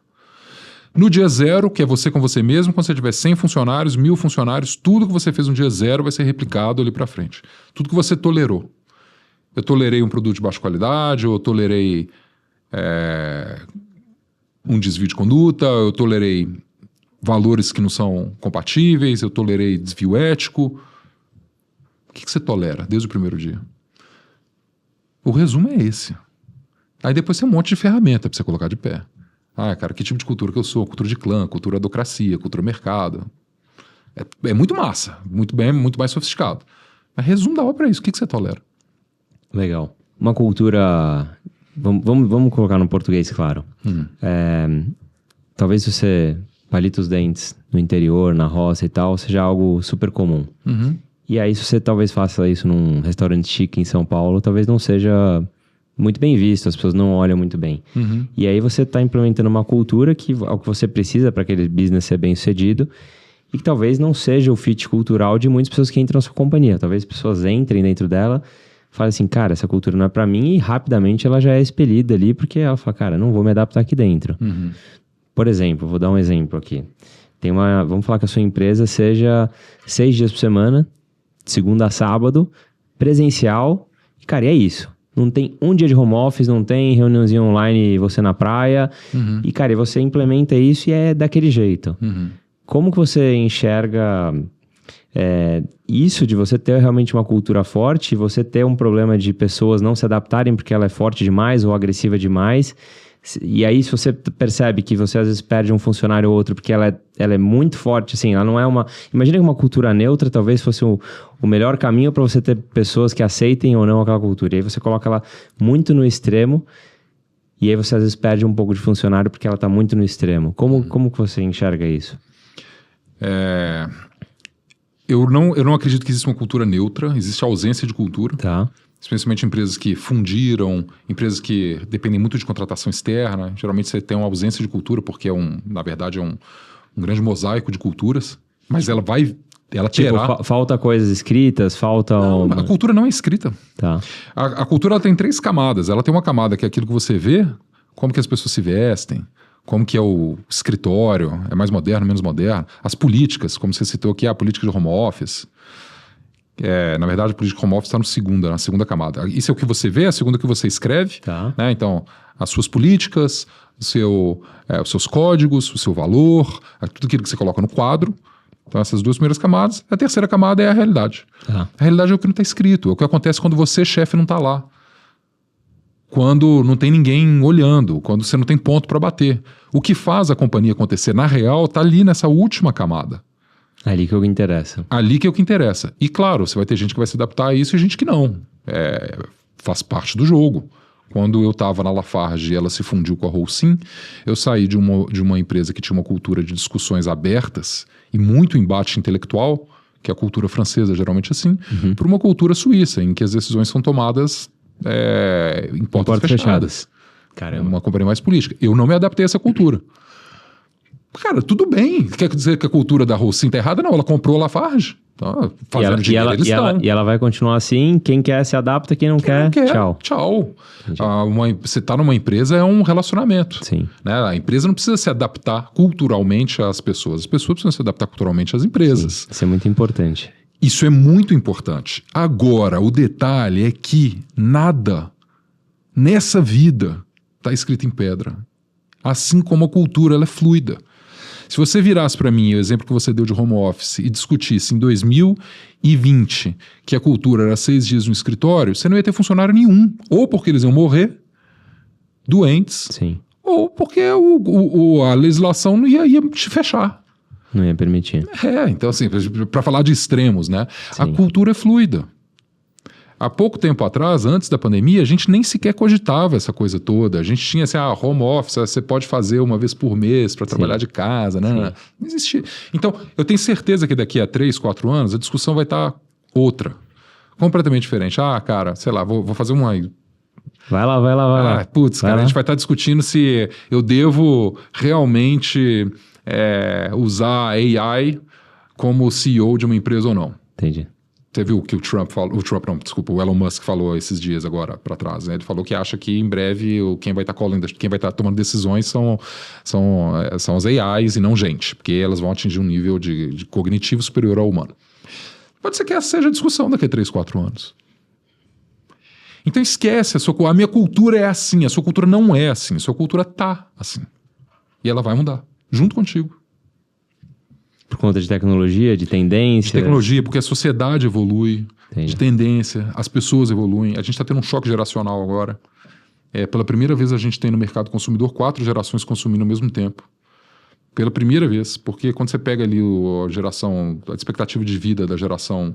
No dia zero, que é você com você mesmo, quando você tiver 100 funcionários, 1000 funcionários, tudo que você fez no dia zero vai ser replicado ali para frente. Tudo que você tolerou. Eu tolerei um produto de baixa qualidade, eu tolerei um desvio de conduta, eu tolerei valores que não são compatíveis, eu tolerei desvio ético. O que você tolera desde o primeiro dia? O resumo é esse. Aí depois tem um monte de ferramenta para você colocar de pé. Cara, que tipo de cultura que eu sou? Cultura de clã, cultura adocracia, cultura mercado. É muito massa, muito mais sofisticado. Mas resumo da ópera é isso. O que você tolera? Legal. Uma cultura... Vamos colocar no português, claro. Talvez você palita os dentes no interior, na roça e tal, seja algo super comum. E aí, se você talvez faça isso num restaurante chique em São Paulo, talvez não seja muito bem visto, as pessoas não olham muito bem. E aí você está implementando uma cultura que é o que você precisa para aquele business ser bem sucedido e que talvez não seja o fit cultural de muitas pessoas que entram na sua companhia. Talvez as pessoas entrem dentro dela, falem assim, cara, essa cultura não é para mim, e rapidamente ela já é expelida ali, porque ela fala, cara, não vou me adaptar aqui dentro. Por exemplo, vou dar um exemplo aqui. Vamos falar que a sua empresa seja 6 dias por semana, de segunda a sábado, presencial, e cara, e é isso. Não tem um dia de home office, não tem reuniãozinha online, você na praia. E, cara, você implementa isso e é daquele jeito. Como que você enxerga isso de você ter realmente uma cultura forte, você ter um problema de pessoas não se adaptarem porque ela é forte demais ou agressiva demais? E aí, se você percebe que você às vezes perde um funcionário ou outro porque ela é muito forte, assim, ela não é uma... Imagina que uma cultura neutra talvez fosse o melhor caminho para você ter pessoas que aceitem ou não aquela cultura. E aí você coloca ela muito no extremo e aí você às vezes perde um pouco de funcionário porque ela está muito no extremo. Como que você enxerga isso? Eu não acredito que exista uma cultura neutra, existe ausência de cultura. Tá. Especialmente empresas que fundiram, empresas que dependem muito de contratação externa. Geralmente você tem uma ausência de cultura, porque na verdade é um grande mosaico de culturas. Mas ela terá... falta coisas escritas, falta... Não, a cultura não é escrita. Tá. A cultura ela tem 3 camadas. Ela tem uma camada que é aquilo que você vê, como que as pessoas se vestem, como que é o escritório, é mais moderno, menos moderno. As políticas, como você citou aqui, a política de home office... na verdade, a política home office está na segunda camada. Isso é o que você vê, a segunda que você escreve. Tá. Né? Então, as suas políticas, os seus códigos, o seu valor, tudo aquilo que você coloca no quadro. Então, essas 2 primeiras camadas. A terceira camada é a realidade. Tá. A realidade é o que não está escrito, é o que acontece quando você, chefe, não está lá. Quando não tem ninguém olhando, quando você não tem ponto para bater. O que faz a companhia acontecer, na real, está ali nessa última camada. Ali que é o que interessa. Ali que é o que interessa. E claro, você vai ter gente que vai se adaptar a isso e gente que não. Faz parte do jogo. Quando eu estava na Lafarge e ela se fundiu com a Holcim, eu saí de uma empresa que tinha uma cultura de discussões abertas e muito embate intelectual, que é a cultura francesa geralmente assim, para uma cultura suíça, em que as decisões são tomadas em portas fechadas. Caramba. Uma companhia mais política. Eu não me adaptei a essa cultura. Cara, tudo bem. Quer dizer que a cultura da Holcim está errada? Não, ela comprou a Lafarge. Tá fazendo dinheiro, eles estão. E ela vai continuar assim, quem quer se adapta, quem não quer, tchau. Tchau. Você está numa empresa, é um relacionamento. Sim. Né? A empresa não precisa se adaptar culturalmente às pessoas. As pessoas precisam se adaptar culturalmente às empresas. Sim. Isso é muito importante. Isso é muito importante. Agora, o detalhe é que nada nessa vida está escrito em pedra. Assim como a cultura, ela é fluida. Se você virasse para mim o exemplo que você deu de home office e discutisse em 2020 que a cultura era 6 dias no escritório, você não ia ter funcionário nenhum. Ou porque eles iam morrer doentes, Sim. ou porque a legislação não ia te fechar. Não ia permitir. Então assim, para falar de extremos, né? Sim. A cultura é fluida. Há pouco tempo atrás, antes da pandemia, a gente nem sequer cogitava essa coisa toda. A gente tinha assim, home office, você pode fazer uma vez por mês para trabalhar de casa, né? Não existia. Então, eu tenho certeza que daqui a 3, 4 anos a discussão vai estar outra. Completamente diferente. Cara, sei lá, vou fazer uma... Vai lá. Putz, cara, a gente vai estar discutindo se eu devo realmente usar AI como CEO de uma empresa ou não. Entendi. Você viu o que o Elon Musk falou esses dias agora para trás, né? Ele falou que acha que em breve quem vai estar tomando decisões são as AIs e não gente, porque elas vão atingir um nível de cognitivo superior ao humano. Pode ser que essa seja a discussão daqui a 3, 4 anos. Então esquece, a minha cultura é assim, a sua cultura não é assim, a sua cultura tá assim. E ela vai mudar, junto contigo. Por conta de tecnologia, de tendência? De tecnologia, porque a sociedade evolui, Entendi. de tendência, as pessoas evoluem. A gente está tendo um choque geracional agora. Pela primeira vez a gente tem no mercado consumidor 4 gerações consumindo ao mesmo tempo. Pela primeira vez, porque quando você pega ali a expectativa de vida da geração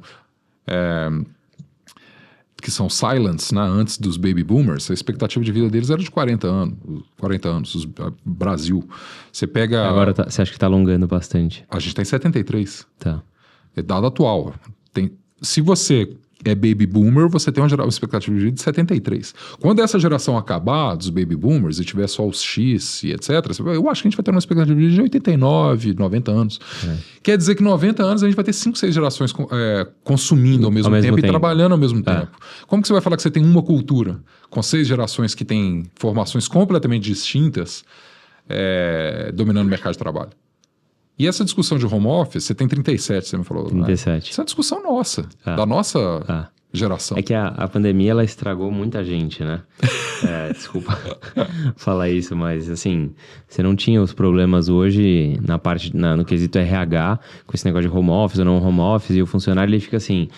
que são silents, né, antes dos baby boomers, a expectativa de vida deles era de 40 anos, Brasil. Você pega... Agora você acha que está alongando bastante? A gente está em 73. Tá. É dado atual. Se você é baby boomer, você tem uma expectativa de vida de 73. Quando essa geração acabar, dos baby boomers, e tiver só os X e etc., eu acho que a gente vai ter uma expectativa de vida de 89, 90 anos. Quer dizer que 90 anos a gente vai ter 5, 6 gerações consumindo ao mesmo tempo e trabalhando ao mesmo tempo. Como que você vai falar que você tem uma cultura com 6 gerações que têm formações completamente distintas dominando o mercado de trabalho? E essa discussão de home office, você tem 37, você me falou. 37. Né? Isso é uma discussão nossa, da nossa geração. É que a pandemia, ela estragou muita gente, né? Desculpa falar isso, mas assim, você não tinha os problemas hoje no quesito RH, com esse negócio de home office ou não home office, e o funcionário ele fica assim,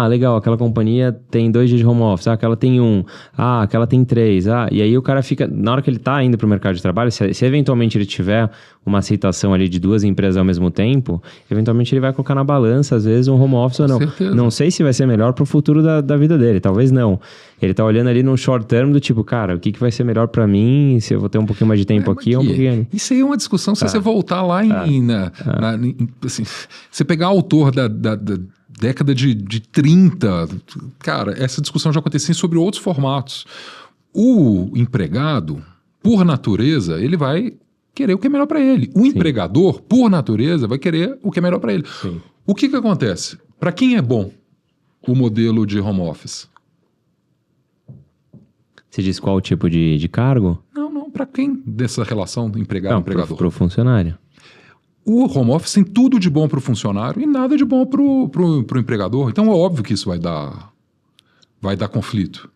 legal, aquela companhia tem 2 dias de home office, aquela tem 1, aquela tem 3, e aí o cara fica, na hora que ele tá indo pro mercado de trabalho, se eventualmente ele tiver uma aceitação ali de 2 empresas ao mesmo tempo, eventualmente ele vai colocar na balança, às vezes, um home office ou não. Certeza. Não sei se vai ser melhor pro futuro da vida dele, talvez não. Ele tá olhando ali num short term do tipo, cara, o que vai ser melhor pra mim, se eu vou ter um pouquinho mais de tempo aqui ou um pouquinho ali. Isso aí é uma discussão, se você voltar lá assim, você pegar autor da década de 30, cara, essa discussão já acontecia sobre outros formatos. O empregado, por natureza, ele vai querer o que é melhor para ele. O empregador, por natureza, vai querer o que é melhor para ele. Sim. O que acontece? Para quem é bom o modelo de home office? Você diz qual tipo de cargo? Não, para quem dessa relação empregado-empregador? Para o funcionário. O home office tem tudo de bom para o funcionário e nada de bom para o empregador. Então é óbvio que isso vai dar conflito.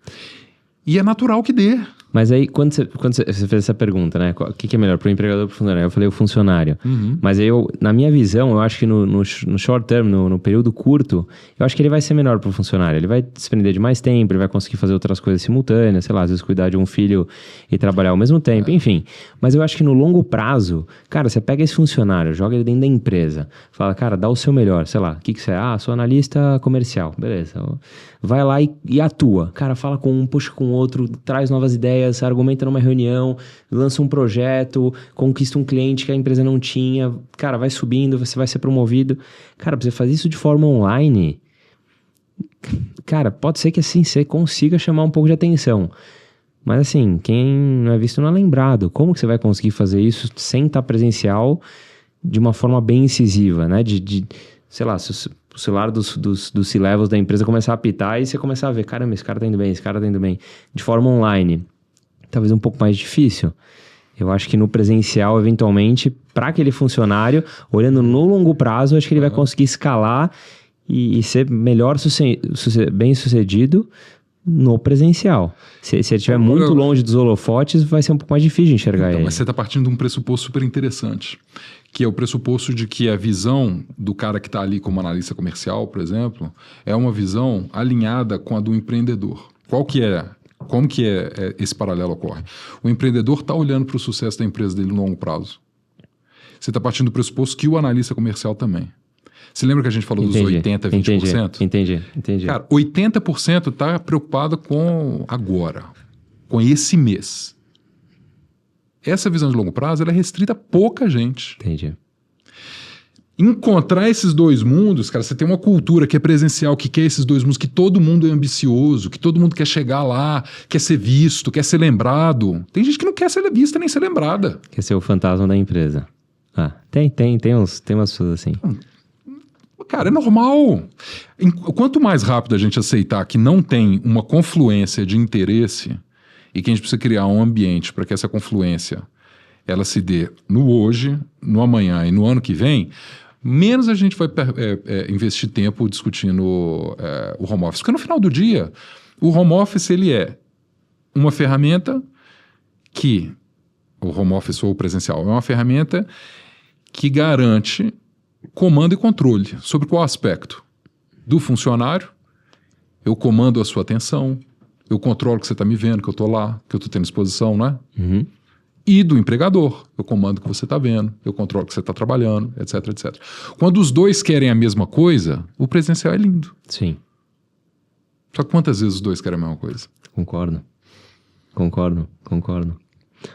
E é natural que dê. Mas aí, quando você fez essa pergunta, né? O que é melhor, para o empregador ou para o funcionário? Eu falei o funcionário. Mas aí, na minha visão, eu acho que no short term, no período curto, eu acho que ele vai ser melhor para o funcionário. Ele vai desprender de mais tempo, ele vai conseguir fazer outras coisas simultâneas, sei lá, às vezes cuidar de um filho e trabalhar ao mesmo tempo, enfim. Mas eu acho que no longo prazo, cara, você pega esse funcionário, joga ele dentro da empresa, fala, cara, dá o seu melhor, sei lá, o que você é? Sou analista comercial, beleza. Vai lá e atua. Cara, fala com um, puxa com o outro, traz novas ideias, argumenta numa reunião, lança um projeto, conquista um cliente que a empresa não tinha. Cara, vai subindo, você vai ser promovido. Cara, pra você fazer isso de forma online, cara, pode ser que assim você consiga chamar um pouco de atenção. Mas assim, quem não é visto não é lembrado. Como que você vai conseguir fazer isso sem estar presencial de uma forma bem incisiva, né? Sei lá, se o celular dos C-levels da empresa começar a apitar e você começar a ver, caramba, esse cara tá indo bem, esse cara tá indo bem. De forma online, talvez um pouco mais difícil. Eu acho que no presencial, eventualmente, para aquele funcionário, olhando no longo prazo, acho que ele vai conseguir escalar e ser melhor bem sucedido no presencial. Se ele estiver muito longe dos holofotes, vai ser um pouco mais difícil de enxergar ele. Mas você está partindo de um pressuposto super interessante, que é o pressuposto de que a visão do cara que está ali como analista comercial, por exemplo, é uma visão alinhada com a do empreendedor. Como que esse paralelo ocorre? O empreendedor está olhando para o sucesso da empresa dele no longo prazo. Você está partindo do pressuposto que o analista comercial também. Você lembra que a gente falou dos 80%, 20%? Entendi. Cara, 80% está preocupado com agora, com esse mês. Essa visão de longo prazo ela é restrita a pouca gente. Entendi. Encontrar esses dois mundos, cara, você tem uma cultura que é presencial, que quer esses dois mundos, que todo mundo é ambicioso, que todo mundo quer chegar lá, quer ser visto, quer ser lembrado. Tem gente que não quer ser vista nem ser lembrada. Quer ser o fantasma da empresa. Tem umas pessoas assim. Cara, é normal. Quanto mais rápido a gente aceitar que não tem uma confluência de interesse e que a gente precisa criar um ambiente para que essa confluência ela se dê no hoje, no amanhã e no ano que vem, menos a gente vai investir tempo discutindo o home office. Porque no final do dia, o home office ele é uma ferramenta que, o home office ou o presencial, é uma ferramenta que garante comando e controle. Sobre qual aspecto? Do funcionário, eu comando a sua atenção, eu controlo que você está me vendo, que eu estou lá, que eu estou tendo exposição, não é? Uhum. E do empregador, eu comando que você está vendo, eu controlo que você está trabalhando, etc, etc. Quando os dois querem a mesma coisa, o presencial é lindo. Sim. Só que quantas vezes os dois querem a mesma coisa? Concordo.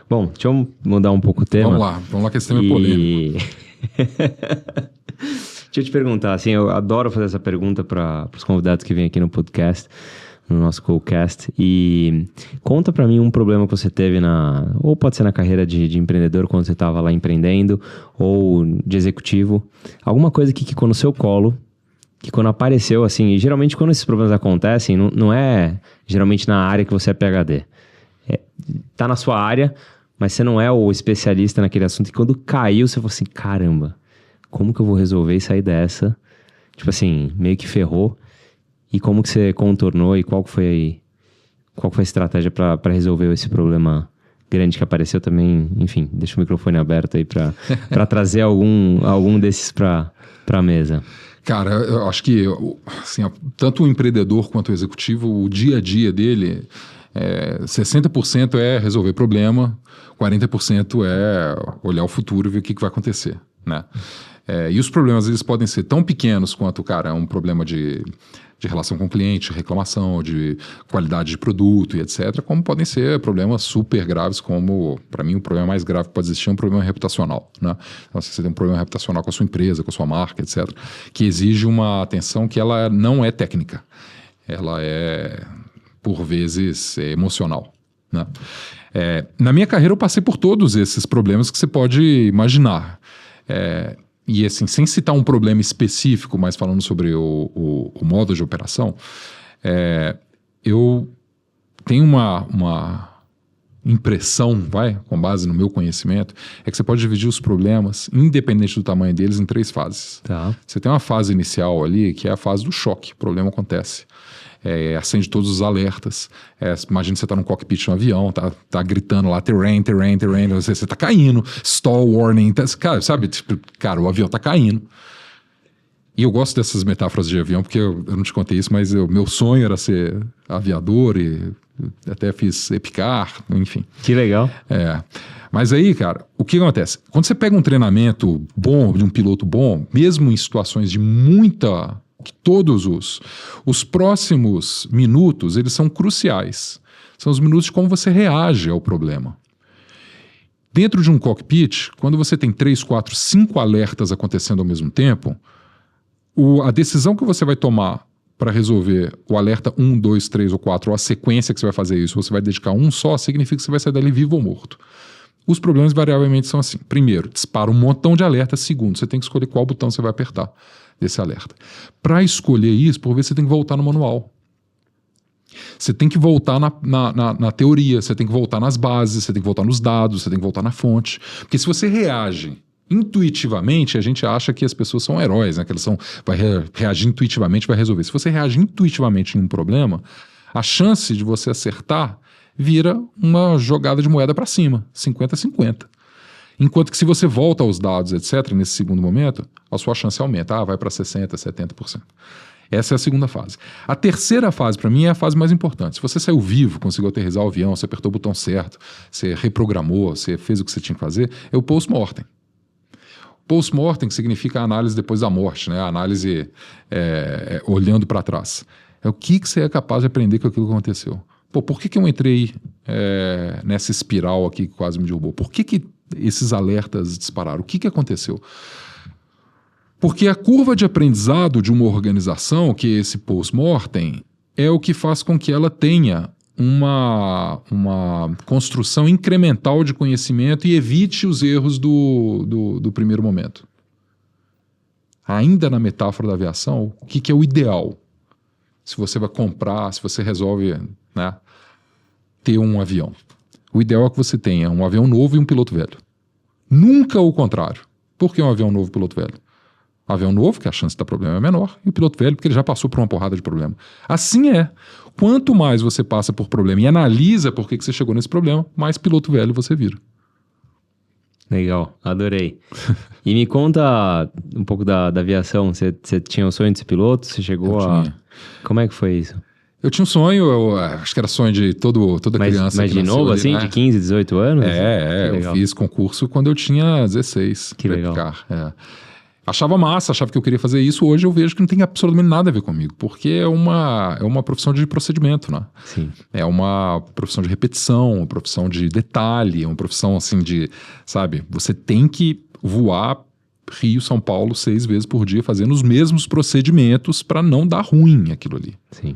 Bom, deixa eu mudar um pouco o tema. Vamos lá que esse tema é polêmico. Deixa eu te perguntar, assim, eu adoro fazer essa pergunta para os convidados que vêm aqui no podcast, no nosso co-cast, e conta para mim um problema que você teve ou pode ser na carreira de empreendedor, quando você estava lá empreendendo, ou de executivo, alguma coisa que ficou no seu colo, que quando apareceu, assim, e geralmente quando esses problemas acontecem, não é geralmente na área que você é PhD. Tá na sua área, mas você não é o especialista naquele assunto. E quando caiu, você falou assim, caramba, como que eu vou resolver e sair dessa? Tipo assim, meio que ferrou. E como que você contornou e qual foi a estratégia para resolver esse problema grande que apareceu também? Enfim, deixa o microfone aberto aí para trazer algum desses para a mesa. Cara, eu acho que assim, tanto o empreendedor quanto o executivo, o dia a dia dele... 60% é resolver problema, 40% é olhar o futuro e ver o que vai acontecer, né? E os problemas eles podem ser tão pequenos quanto, cara, um problema de relação com o cliente, reclamação, de qualidade de produto e etc., como podem ser problemas super graves, como, para mim, o problema mais grave que pode existir é um problema reputacional, né? Então, se você tem um problema reputacional com a sua empresa, com a sua marca, etc., que exige uma atenção que ela não é técnica, ela é... por vezes emocional, né? Na minha carreira eu passei por todos esses problemas que você pode imaginar. E assim, sem citar um problema específico, mas falando sobre o modo de operação, eu tenho uma impressão, com base no meu conhecimento, é que você pode dividir os problemas, independente do tamanho deles, em 3 fases. Tá. Você tem uma fase inicial ali, que é a fase do choque, o problema acontece. Acende todos os alertas. Imagina que você está num cockpit de um avião, tá gritando lá, terrain, você está caindo, stall warning, cara, sabe? Tipo, cara, o avião está caindo. E eu gosto dessas metáforas de avião, porque eu não te contei isso, mas meu sonho era ser aviador e até fiz Epicar, enfim. Que legal. Mas aí, cara, o que acontece? Quando você pega um treinamento bom, de um piloto bom, mesmo em situações de muita... que todos os próximos minutos, eles são cruciais. São os minutos de como você reage ao problema. Dentro de um cockpit, quando você tem 3, 4, 5 alertas acontecendo ao mesmo tempo, a decisão que você vai tomar para resolver o alerta 1, 2, 3 ou 4, ou a sequência que você vai fazer isso, você vai dedicar um só, significa que você vai sair dali vivo ou morto. Os problemas variavelmente são assim. Primeiro, dispara um montão de alertas. Segundo, você tem que escolher qual botão você vai apertar desse alerta. Para escolher isso, por vezes você tem que voltar no manual. Você tem que voltar na teoria, você tem que voltar nas bases, você tem que voltar nos dados, você tem que voltar na fonte. Porque se você reage intuitivamente, a gente acha que as pessoas são heróis, né? Que elas vai reagir intuitivamente, vai resolver. Se você reage intuitivamente em um problema, a chance de você acertar vira uma jogada de moeda para cima, 50-50. Enquanto que se você volta aos dados, etc., nesse segundo momento, a sua chance aumenta. Vai para 60%, 70%. Essa é a segunda fase. A terceira fase, para mim, é a fase mais importante. Se você saiu vivo, conseguiu aterrissar o avião, você apertou o botão certo, você reprogramou, você fez o que você tinha que fazer, é o post-mortem. Post-mortem, que significa a análise depois da morte, né? A análise olhando para trás. É o que você é capaz de aprender com aquilo que aconteceu. Pô, por que eu entrei nessa espiral aqui que quase me derrubou? Por que esses alertas dispararam? O que aconteceu? Porque a curva de aprendizado de uma organização, que é esse post-mortem, é o que faz com que ela tenha uma construção incremental de conhecimento e evite os erros do primeiro momento. Ainda na metáfora da aviação, o que é o ideal? Se você vai comprar, se você resolve, né, ter um avião. O ideal é que você tenha um avião novo e um piloto velho. Nunca o contrário. Por que um avião novo e um piloto velho? Avião novo, que a chance de dar problema é menor, e o piloto velho, porque ele já passou por uma porrada de problema. Assim é. Quanto mais você passa por problema e analisa por que você chegou nesse problema, mais piloto velho você vira. Legal, adorei. E me conta um pouco da aviação. Você tinha o sonho de ser piloto? Você chegou Como é que foi isso? Eu tinha um sonho, acho que era sonho de toda criança. Mas de novo, ali, assim, né? De 15, 18 anos? Eu fiz concurso quando eu tinha 16. Que legal. Achava massa, achava que eu queria fazer isso. Hoje eu vejo que não tem absolutamente nada a ver comigo, porque é uma profissão de procedimento, né? Sim. É uma profissão de repetição, uma profissão de detalhe, uma profissão assim de, sabe, você tem que voar Rio, São Paulo 6 vezes por dia fazendo os mesmos procedimentos para não dar ruim aquilo ali. Sim.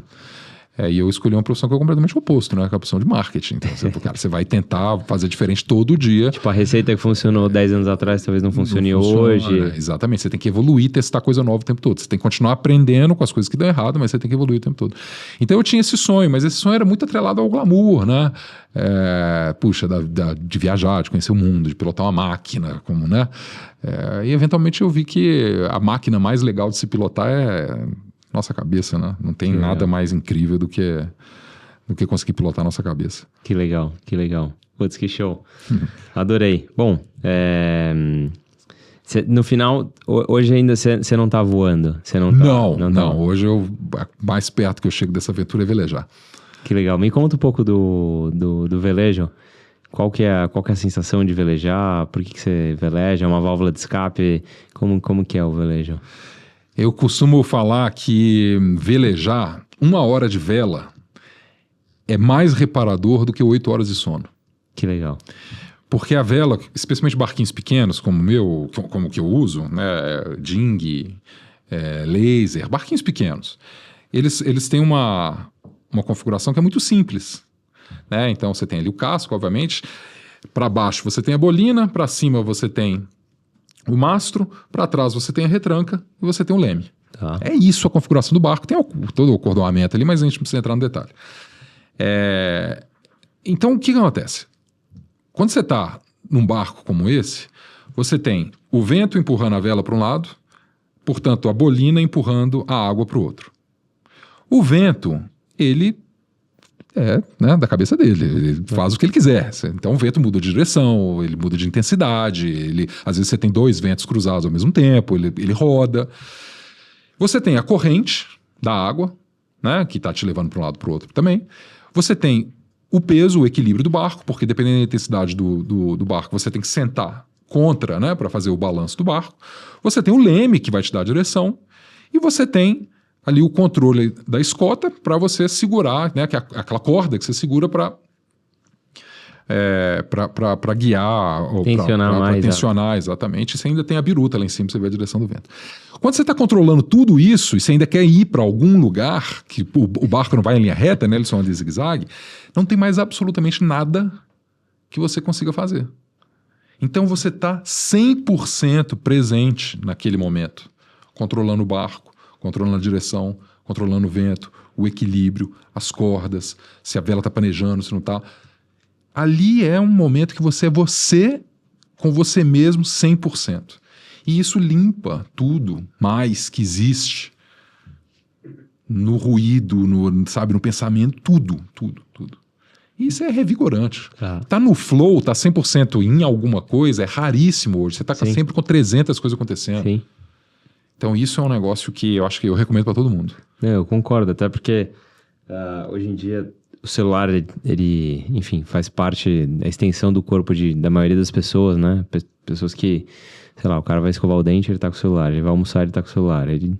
E eu escolhi uma profissão que é completamente oposto, né? Que é a profissão de marketing. Então, você vai tentar fazer diferente todo dia. Tipo, a receita que funcionou 10 anos atrás talvez não funcione hoje. Exatamente. Você tem que evoluir, testar coisa nova o tempo todo. Você tem que continuar aprendendo com as coisas que dão errado, mas você tem que evoluir o tempo todo. Então eu tinha esse sonho, mas esse sonho era muito atrelado ao glamour, né? De viajar, de conhecer o mundo, de pilotar uma máquina, como, né? E eventualmente eu vi que a máquina mais legal de se pilotar é nossa cabeça, né? Não tem nada mais incrível do que conseguir pilotar a nossa cabeça. Que legal, que legal. Putz, que show. Adorei. Bom, no final, hoje ainda você não tá voando? Não. Hoje mais perto que eu chego dessa aventura é velejar. Que legal. Me conta um pouco do velejo. Qual que é a sensação de velejar? Por que você veleja? É uma válvula de escape? Como que é o velejo? Eu costumo falar que velejar 1 hora de vela é mais reparador do que 8 horas de sono. Que legal. Porque a vela, especialmente barquinhos pequenos como o meu, como o que eu uso, né, dinghy, laser, barquinhos pequenos, eles têm uma configuração que é muito simples. Né? Então você tem ali o casco, obviamente, para baixo você tem a bolina, para cima você tem o mastro, para trás você tem a retranca e você tem o leme. Tá. É isso a configuração do barco. Tem todo o acordoamento ali, mas a gente não precisa entrar no detalhe. Então, o que acontece? Quando você está num barco como esse, você tem o vento empurrando a vela para um lado, portanto, a bolina empurrando a água para o outro. O vento, ele né, da cabeça dele, ele faz o que ele quiser. Então o vento muda de direção, ele muda de intensidade, às vezes você tem 2 ventos cruzados ao mesmo tempo, ele roda. Você tem a corrente da água, né, que está te levando para um lado para o outro também. Você tem o peso, o equilíbrio do barco, porque dependendo da intensidade do barco, você tem que sentar contra, né, para fazer o balanço do barco. Você tem o leme, que vai te dar a direção, e você tem ali o controle da escota para você segurar, né, que é aquela corda que você segura para guiar ou para tensionar, exatamente. Você ainda tem a biruta lá em cima, você vê a direção do vento. Quando você está controlando tudo isso e você ainda quer ir para algum lugar, que o barco não vai em linha reta, né, ele só anda de zigue-zague, não tem mais absolutamente nada que você consiga fazer. Então você está 100% presente naquele momento, controlando o barco, controlando a direção, controlando o vento, o equilíbrio, as cordas, se a vela está planejando, se não está. Ali é um momento que você é você com você mesmo 100%. E isso limpa tudo mais que existe no ruído, no pensamento, tudo. E isso é revigorante. Tá no flow, tá 100% em alguma coisa, é raríssimo hoje. Você tá sempre com 300 coisas acontecendo. Sim. Então isso é um negócio que eu acho que eu recomendo para todo mundo. Eu concordo, até porque hoje em dia o celular, ele, enfim, faz parte da extensão do corpo da maioria das pessoas, né? Pessoas que sei lá, o cara vai escovar o dente, ele tá com o celular. Ele vai almoçar, ele tá com o celular. Ele,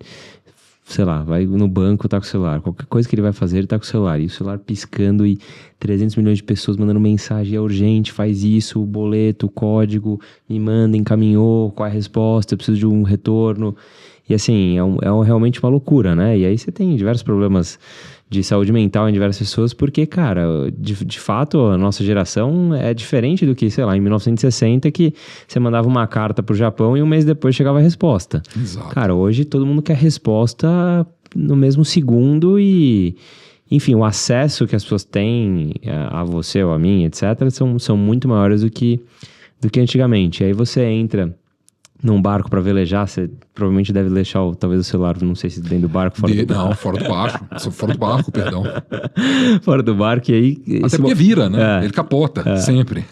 sei lá, vai no banco, tá com o celular. Qualquer coisa que ele vai fazer, ele tá com o celular. E o celular piscando e 300 milhões de pessoas mandando mensagem, é urgente, faz isso, o boleto, o código, me manda, encaminhou, qual é a resposta, eu preciso de um retorno. E assim, realmente uma loucura, né? E aí você tem diversos problemas de saúde mental em diversas pessoas, porque, cara, de fato, a nossa geração é diferente do que, sei lá, em 1960, que você mandava uma carta pro Japão e um mês depois chegava a resposta. Exato. Cara, hoje todo mundo quer resposta no mesmo segundo e, enfim, o acesso que as pessoas têm a você ou a mim, etc., são muito maiores do que antigamente. Aí você entra num barco para velejar, você provavelmente deve deixar talvez o celular, não sei se dentro do barco, fora do barco. Não, fora do barco. Fora do barco, perdão. Fora do barco, e aí... Até porque vira, né? Ele capota, sempre.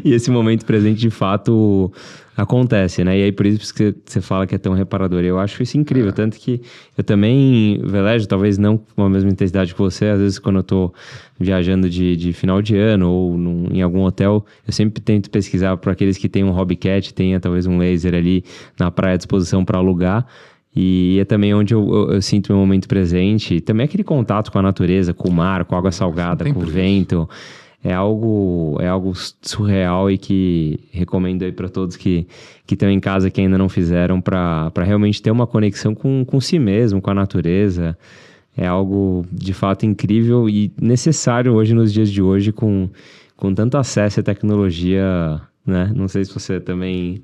E esse momento presente, de fato, acontece, né? E aí, por isso que você fala que é tão reparador. E eu acho isso incrível, tanto que eu também velejo, talvez não com a mesma intensidade que você, às vezes quando eu tô viajando de final de ano ou em algum hotel, eu sempre tento pesquisar para aqueles que têm um hobbycat, tenha talvez um laser ali na praia à disposição para alugar. E é também onde eu sinto meu momento presente. Também aquele contato com a natureza, com o mar, com a água salgada, com o vento. É algo surreal e que recomendo aí para todos que estão em casa, que ainda não fizeram, para realmente ter uma conexão com si mesmo, com a natureza. É algo de fato incrível e necessário hoje, nos dias de hoje, com tanto acesso à tecnologia, né? Não sei se você também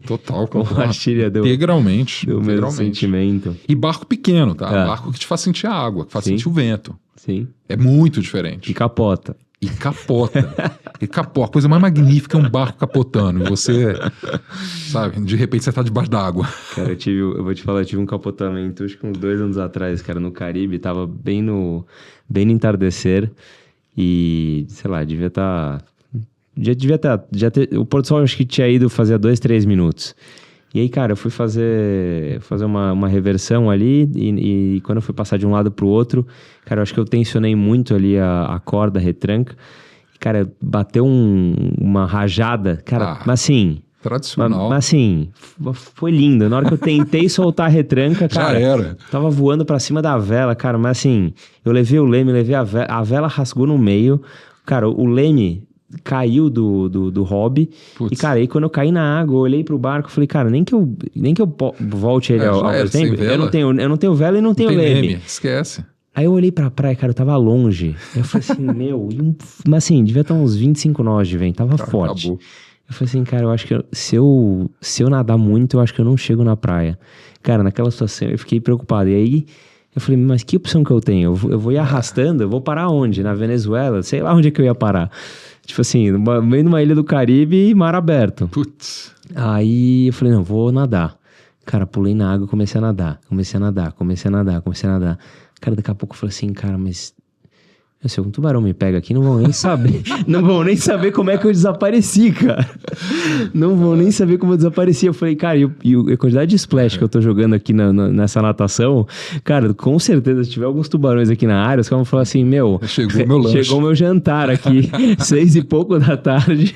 compartilha integralmente. Do mesmo sentimento. E barco pequeno, tá? Barco que te faz sentir a água, que faz sentir o vento. Sim. É muito diferente. E capota. E capota. A coisa mais magnífica é um barco capotando. E você, sabe, de repente você tá debaixo d'água. Cara, eu vou te falar, eu tive um capotamento, acho que uns 2 anos atrás, cara, no Caribe. Tava bem no entardecer. E, sei lá, devia estar... o pôr do sol acho que tinha ido fazia 2, 3 minutos. E aí, cara, eu fui fazer uma reversão ali e quando eu fui passar de um lado pro outro, cara, eu acho que eu tensionei muito ali a corda, a retranca. E, cara, bateu uma rajada, cara, mas assim... Tradicional. Mas assim, foi lindo. Na hora que eu tentei soltar a retranca, cara... Já era. Tava voando pra cima da vela, cara, mas assim, eu levei o leme, levei a vela rasgou no meio. Cara, o leme... caiu do hobby. Putz. E, cara, aí quando eu caí na água, eu olhei pro barco e falei, cara, nem que eu volte ele ao tempo. Eu não tenho vela e não tenho leme. Esquece. Aí eu olhei pra praia, cara, eu tava longe. Eu falei assim, mas assim, devia estar uns 25 nós de vento, tava forte. Acabou. Eu falei assim, cara, eu acho que se eu nadar muito, eu acho que eu não chego na praia. Cara, naquela situação, eu fiquei preocupado. E aí, eu falei, mas que opção que eu tenho? Eu vou ir arrastando, eu vou parar onde? Na Venezuela? Sei lá onde é que eu ia parar. Tipo assim, no meio de uma ilha do Caribe e mar aberto. Putz. Aí eu falei, não, vou nadar. Cara, pulei na água e comecei a nadar. Cara, daqui a pouco eu falei assim, cara, mas... se um tubarão me pega aqui, não vão nem saber. Não vão nem saber como é que eu desapareci, cara. Não vão nem saber como eu desapareci. Eu falei, cara, e a quantidade de splash que eu tô jogando aqui nessa natação, cara, com certeza, se tiver alguns tubarões aqui na área, os caras vão falar assim, chegou meu lanche. Chegou meu jantar aqui, 6 e pouco da tarde.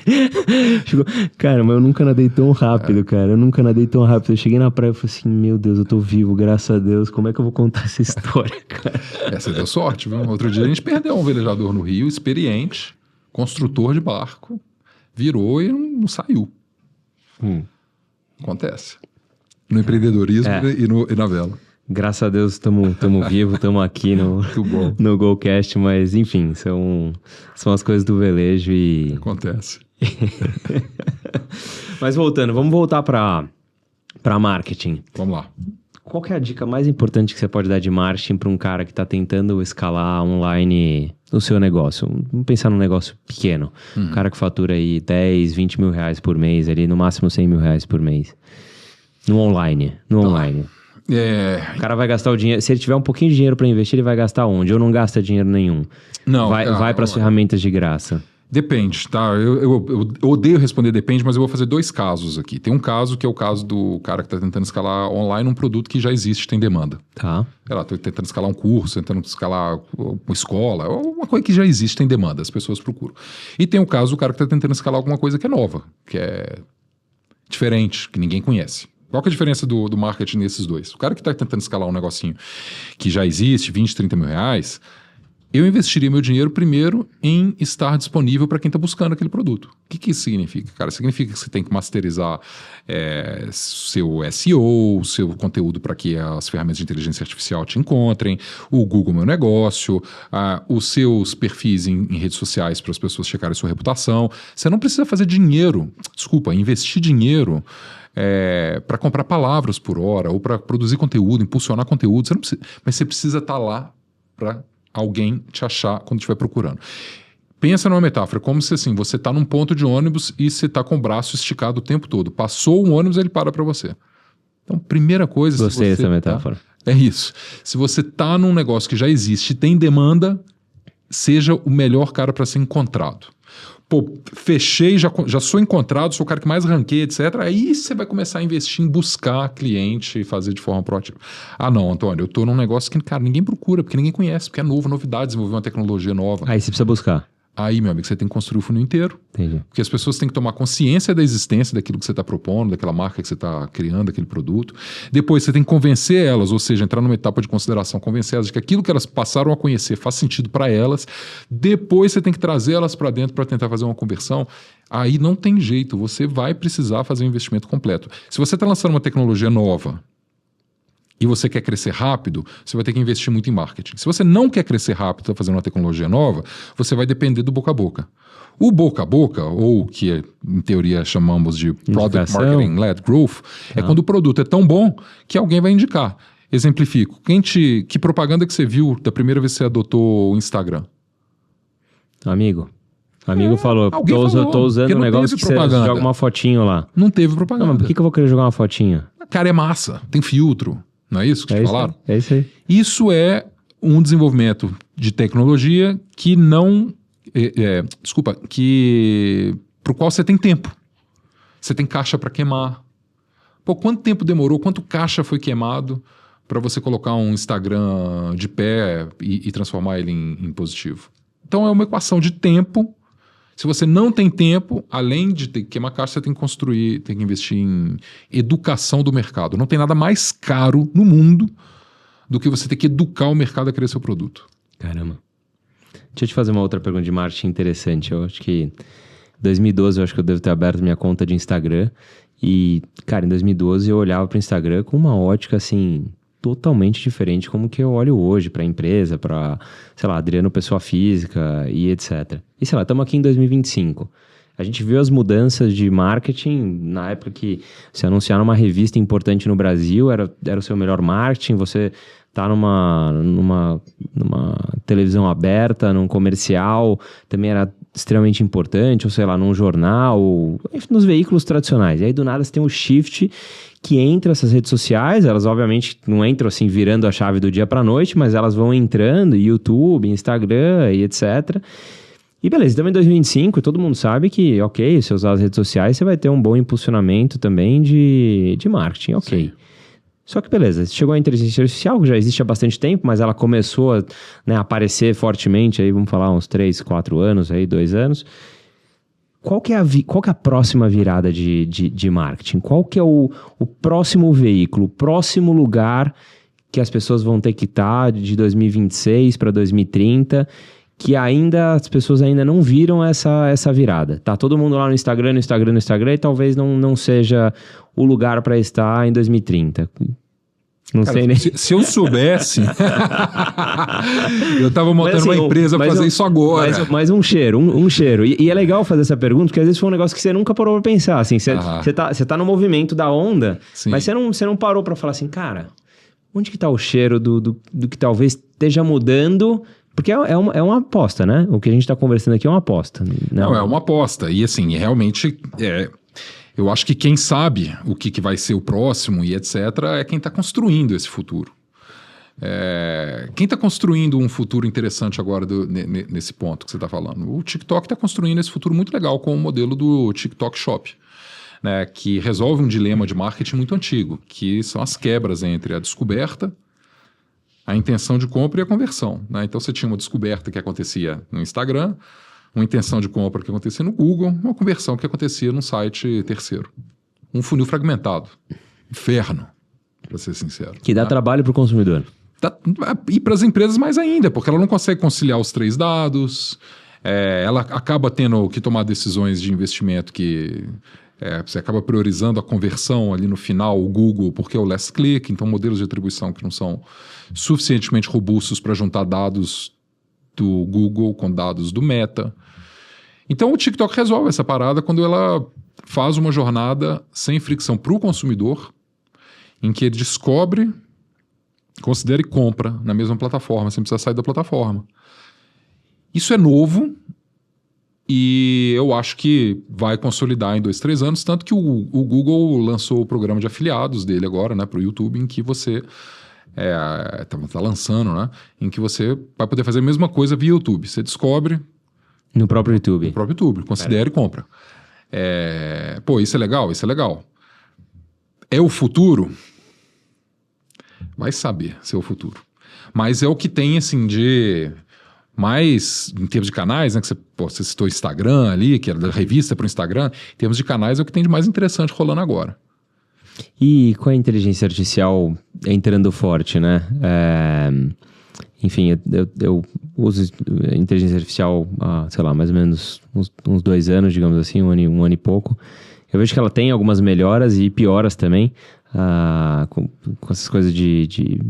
Cara, mas eu nunca nadei tão rápido, cara. Eu cheguei na praia e falei assim, meu Deus, eu tô vivo, graças a Deus. Como é que eu vou contar essa história, cara? Essa deu sorte, viu? Outro dia a gente perdeu um velejador no Rio, experiente, construtor de barco, virou e não saiu. Acontece. No empreendedorismo e na vela. Graças a Deus estamos vivos, estamos aqui no GoCast, mas enfim, são as coisas do velejo e... Acontece. Mas vamos voltar para marketing. Vamos lá. Qual que é a dica mais importante que você pode dar de marketing para um cara que está tentando escalar online o seu negócio? Vamos pensar num negócio pequeno. Um cara que fatura aí 10, 20 mil reais por mês, ali, no máximo 100 mil reais por mês. No online. O cara vai gastar o dinheiro... Se ele tiver um pouquinho de dinheiro para investir, ele vai gastar onde? Ou não gasta dinheiro nenhum? Não. Vai para as ferramentas de graça. Depende, tá? Eu odeio responder depende, mas eu vou fazer 2 casos aqui. Tem um caso que é o caso do cara que está tentando escalar online um produto que já existe, tem demanda. Tá. Estou tentando escalar um curso, tentando escalar uma escola, uma coisa que já existe, tem demanda, as pessoas procuram. E tem o caso do cara que está tentando escalar alguma coisa que é nova, que é diferente, que ninguém conhece. Qual que é a diferença do marketing nesses dois? O cara que está tentando escalar um negocinho que já existe, 20, 30 mil reais, eu investiria meu dinheiro primeiro em estar disponível para quem está buscando aquele produto. O que isso significa, cara? Significa que você tem que masterizar seu SEO, seu conteúdo para que as ferramentas de inteligência artificial te encontrem, o Google Meu Negócio, os seus perfis em redes sociais para as pessoas checarem sua reputação. Você não precisa fazer investir dinheiro para comprar palavras por hora ou para produzir conteúdo, impulsionar conteúdo. Você não precisa, mas você precisa estar lá para alguém te achar quando estiver procurando. Pensa numa metáfora, como se assim, você está num ponto de ônibus e você está com o braço esticado o tempo todo. Passou um ônibus, ele para você. Então, primeira coisa... Gostei dessa metáfora. É isso. Se você está num negócio que já existe, tem demanda, seja o melhor cara para ser encontrado. Pô, fechei, já sou encontrado, sou o cara que mais ranqueia, etc. Aí você vai começar a investir em buscar cliente e fazer de forma proativa. Ah, não, Antônio, eu tô num negócio que, cara, ninguém procura, porque ninguém conhece, porque é novo, novidade, desenvolver uma tecnologia nova. Aí você precisa buscar. Aí, meu amigo, você tem que construir o funil inteiro. Entendi. Porque as pessoas têm que tomar consciência da existência daquilo que você está propondo, daquela marca que você está criando, aquele produto. Depois você tem que convencer elas, ou seja, entrar numa etapa de consideração, convencer elas de que aquilo que elas passaram a conhecer faz sentido para elas. Depois você tem que trazer elas para dentro para tentar fazer uma conversão. Aí não tem jeito, você vai precisar fazer um investimento completo. Se você está lançando uma tecnologia nova e você quer crescer rápido, você vai ter que investir muito em marketing. Se você não quer crescer rápido, está fazendo uma tecnologia nova, você vai depender do boca a boca. O boca a boca, ou que em teoria chamamos de Product Marketing Led Growth, é quando o produto é tão bom que alguém vai indicar. Exemplifico. Que propaganda que você viu da primeira vez que você adotou o Instagram? Amigo falou, tô usando um negócio que propaganda. Você joga uma fotinho lá. Não teve propaganda. Não, mas por que eu vou querer jogar uma fotinha? Cara, é massa, tem filtro. Não é isso que te falaram? É isso aí. Isso é um desenvolvimento de tecnologia que não... pro qual você tem tempo. Você tem caixa para queimar. Pô, quanto tempo demorou? Quanto caixa foi queimado para você colocar um Instagram de pé e transformar ele em positivo? Então é uma equação de tempo. Se você não tem tempo, além de ter que queimar caixa, você tem que construir, tem que investir em educação do mercado. Não tem nada mais caro no mundo do que você ter que educar o mercado a criar seu produto. Caramba. Deixa eu te fazer uma outra pergunta de marketing interessante. Eu acho que em 2012 eu devo ter aberto minha conta de Instagram e, cara, em 2012 eu olhava para o Instagram com uma ótica, assim, totalmente diferente como que eu olho hoje para a empresa, para, sei lá, Adriano pessoa física e etc. E sei lá, estamos aqui em 2025. A gente viu as mudanças de marketing na época que se anunciar numa revista importante no Brasil era o seu melhor marketing, você tá numa televisão aberta, num comercial, também era extremamente importante, ou sei lá, num jornal, enfim, nos veículos tradicionais. E aí do nada você tem um shift que entra essas redes sociais, elas obviamente não entram assim virando a chave do dia para a noite, mas elas vão entrando, YouTube, Instagram e etc. E beleza, também em 2025 todo mundo sabe que, ok, se usar as redes sociais você vai ter um bom impulsionamento também de marketing, ok. Sim. Só que beleza, chegou a inteligência artificial, que já existe há bastante tempo, mas ela começou a, né, aparecer fortemente, aí vamos falar uns 3, 4 anos, aí 2 anos. Qual que é a próxima virada de marketing? Qual que é o próximo veículo, o próximo lugar que as pessoas vão ter que estar de 2026 para 2030, que as pessoas ainda não viram essa virada? Tá todo mundo lá no Instagram, e talvez não seja o lugar para estar em 2030. Não Cara, sei nem. Se eu soubesse, eu tava montando uma empresa pra fazer isso agora. Mas um cheiro. E é legal fazer essa pergunta, porque às vezes foi um negócio que você nunca parou pra pensar. Assim, você tá no movimento da onda, sim, mas você não parou pra falar assim, cara, onde que tá o cheiro do que talvez esteja mudando? Porque é uma aposta, né? O que a gente tá conversando aqui é uma aposta. Não, é uma aposta. E assim, realmente... Eu acho que quem sabe o que vai ser o próximo e etc. é quem está construindo esse futuro. Quem está construindo um futuro interessante agora nesse ponto que você está falando? O TikTok está construindo esse futuro muito legal com o modelo do TikTok Shop, né, que resolve um dilema de marketing muito antigo, que são as quebras entre a descoberta, a intenção de compra e a conversão, né? Então você tinha uma descoberta que acontecia no Instagram, uma intenção de compra que acontecia no Google, uma conversão que acontecia num site terceiro. um funil fragmentado. Inferno, para ser sincero. Que dá trabalho para o consumidor. E para as empresas mais ainda, porque ela não consegue conciliar os 3 dados, ela acaba tendo que tomar decisões de investimento que você acaba priorizando a conversão ali no final, o Google, porque é o last click, então modelos de atribuição que não são suficientemente robustos para juntar dados do Google com dados do Meta. Então o TikTok resolve essa parada quando ela faz uma jornada sem fricção para o consumidor, em que ele descobre, considera e compra na mesma plataforma, sem precisar sair da plataforma. Isso é novo e eu acho que vai consolidar em 2, 3 anos, tanto que o Google lançou o programa de afiliados dele agora, né, para o YouTube, em que você tá lançando, né, em que você vai poder fazer a mesma coisa via YouTube. Você descobre no próprio YouTube. No próprio YouTube, considera e compra. Pô, isso é legal, isso é legal. É o futuro? Vai saber se é o futuro. Mas é o que tem, assim, de mais, em termos de canais, né, que você citou Instagram ali, que era da revista para o Instagram, em termos de canais é o que tem de mais interessante rolando agora. E com a inteligência artificial entrando forte, né? Enfim, eu uso inteligência artificial há, sei lá, mais ou menos uns 2 anos, digamos assim, um ano e pouco. Eu vejo que ela tem algumas melhoras e pioras também, com essas coisas de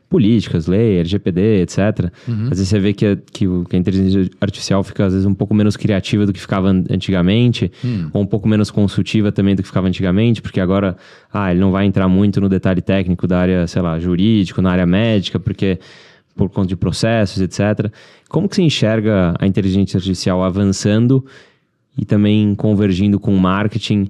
políticas, lei, LGPD, etc. Às vezes você vê que a inteligência artificial fica, às vezes, um pouco menos criativa do que ficava antigamente, ou um pouco menos consultiva também do que ficava antigamente, porque agora ele não vai entrar muito no detalhe técnico da área, sei lá, jurídico, na área médica, porque por conta de processos, etc. Como que você enxerga a inteligência artificial avançando e também convergindo com o marketing?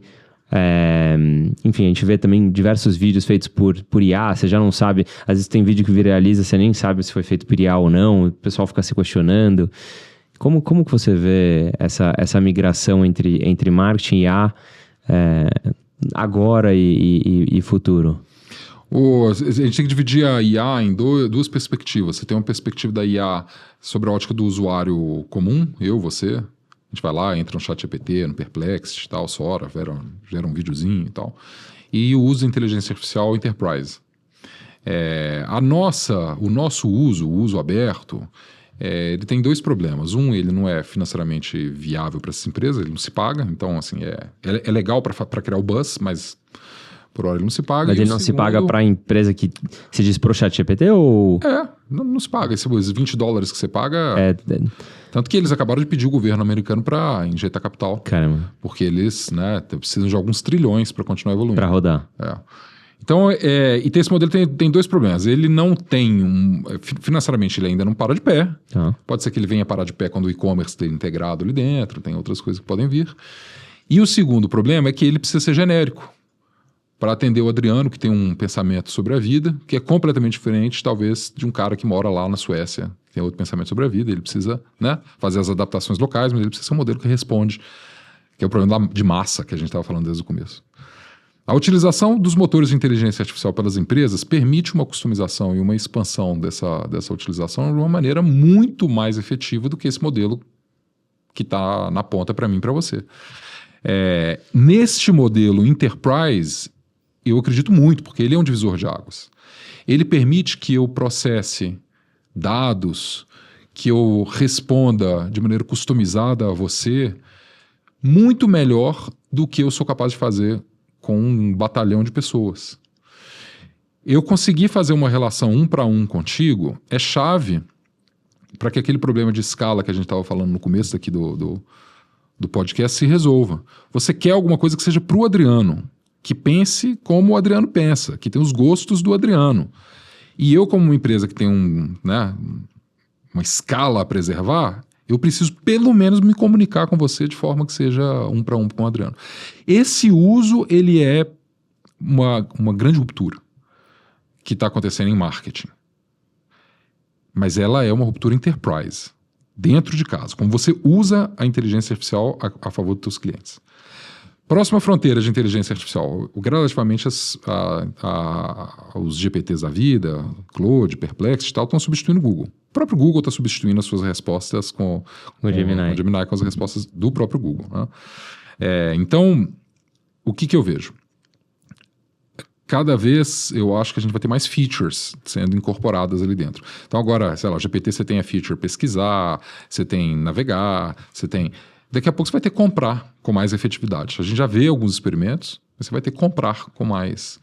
Enfim, a gente vê também diversos vídeos feitos por IA, você já não sabe, às vezes tem vídeo que viraliza, você nem sabe se foi feito por IA ou não, o pessoal fica se questionando. Como que você vê essa migração entre marketing e IA agora e futuro? A gente tem que dividir a IA em 2 perspectivas. Você tem uma perspectiva da IA sobre a ótica do usuário comum, você. A gente vai lá, entra no ChatGPT, no Perplexity e tal, Sora, gera um videozinho e tal. E o uso da inteligência artificial enterprise. O nosso uso, o uso aberto, ele tem 2 problemas. Ele não é financeiramente viável para essas empresas, ele não se paga. Então, assim, é legal para criar o buzz, mas por hora ele não se paga. Mas ele não se paga para a empresa que se diz pro ChatGPT ou... Não se paga. Esses $20 que você paga... Tanto que eles acabaram de pedir o governo americano para injetar capital. Caramba. Porque eles, né, precisam de alguns trilhões para continuar evoluindo. Para rodar. Então, e esse modelo tem 2 problemas. Ele não tem financeiramente, ele ainda não para de pé. Pode ser que ele venha parar de pé quando o e-commerce esteja integrado ali dentro, tem outras coisas que podem vir. E o segundo problema é que ele precisa ser genérico para atender o Adriano, que tem um pensamento sobre a vida, que é completamente diferente, talvez, de um cara que mora lá na Suécia, que tem outro pensamento sobre a vida. Ele precisa, né, fazer as adaptações locais, mas ele precisa ser um modelo que responde, que é o problema de massa que a gente estava falando desde o começo. A utilização dos motores de inteligência artificial pelas empresas permite uma customização e uma expansão dessa utilização de uma maneira muito mais efetiva do que esse modelo que está na ponta para mim e para você. Neste modelo Enterprise, eu acredito muito, porque ele é um divisor de águas. Ele permite que eu processe dados, que eu responda de maneira customizada a você, muito melhor do que eu sou capaz de fazer com um batalhão de pessoas. Eu conseguir fazer uma relação 1 para 1 contigo é chave para que aquele problema de escala que a gente estava falando no começo aqui do podcast se resolva. Você quer alguma coisa que seja para o Adriano, que pense como o Adriano pensa, que tem os gostos do Adriano. E eu, como uma empresa que tem uma escala a preservar, eu preciso pelo menos me comunicar com você de forma que seja 1 para 1 com o Adriano. Esse uso, ele é uma grande ruptura que está acontecendo em marketing. Mas ela é uma ruptura enterprise, dentro de casa, como você usa a inteligência artificial a favor dos seus clientes. Próxima fronteira de inteligência artificial, gradativamente os GPTs da vida, Claude, Perplexity e tal, estão substituindo o Google. O próprio Google está substituindo as suas respostas com o Gemini, com as respostas do próprio Google. Né? Então, o que eu vejo? Cada vez eu acho que a gente vai ter mais features sendo incorporadas ali dentro. Então agora, sei lá, o GPT você tem a feature pesquisar, você tem navegar, você tem... Daqui a pouco você vai ter que comprar com mais efetividade. A gente já vê alguns experimentos, mas você vai ter que comprar com mais...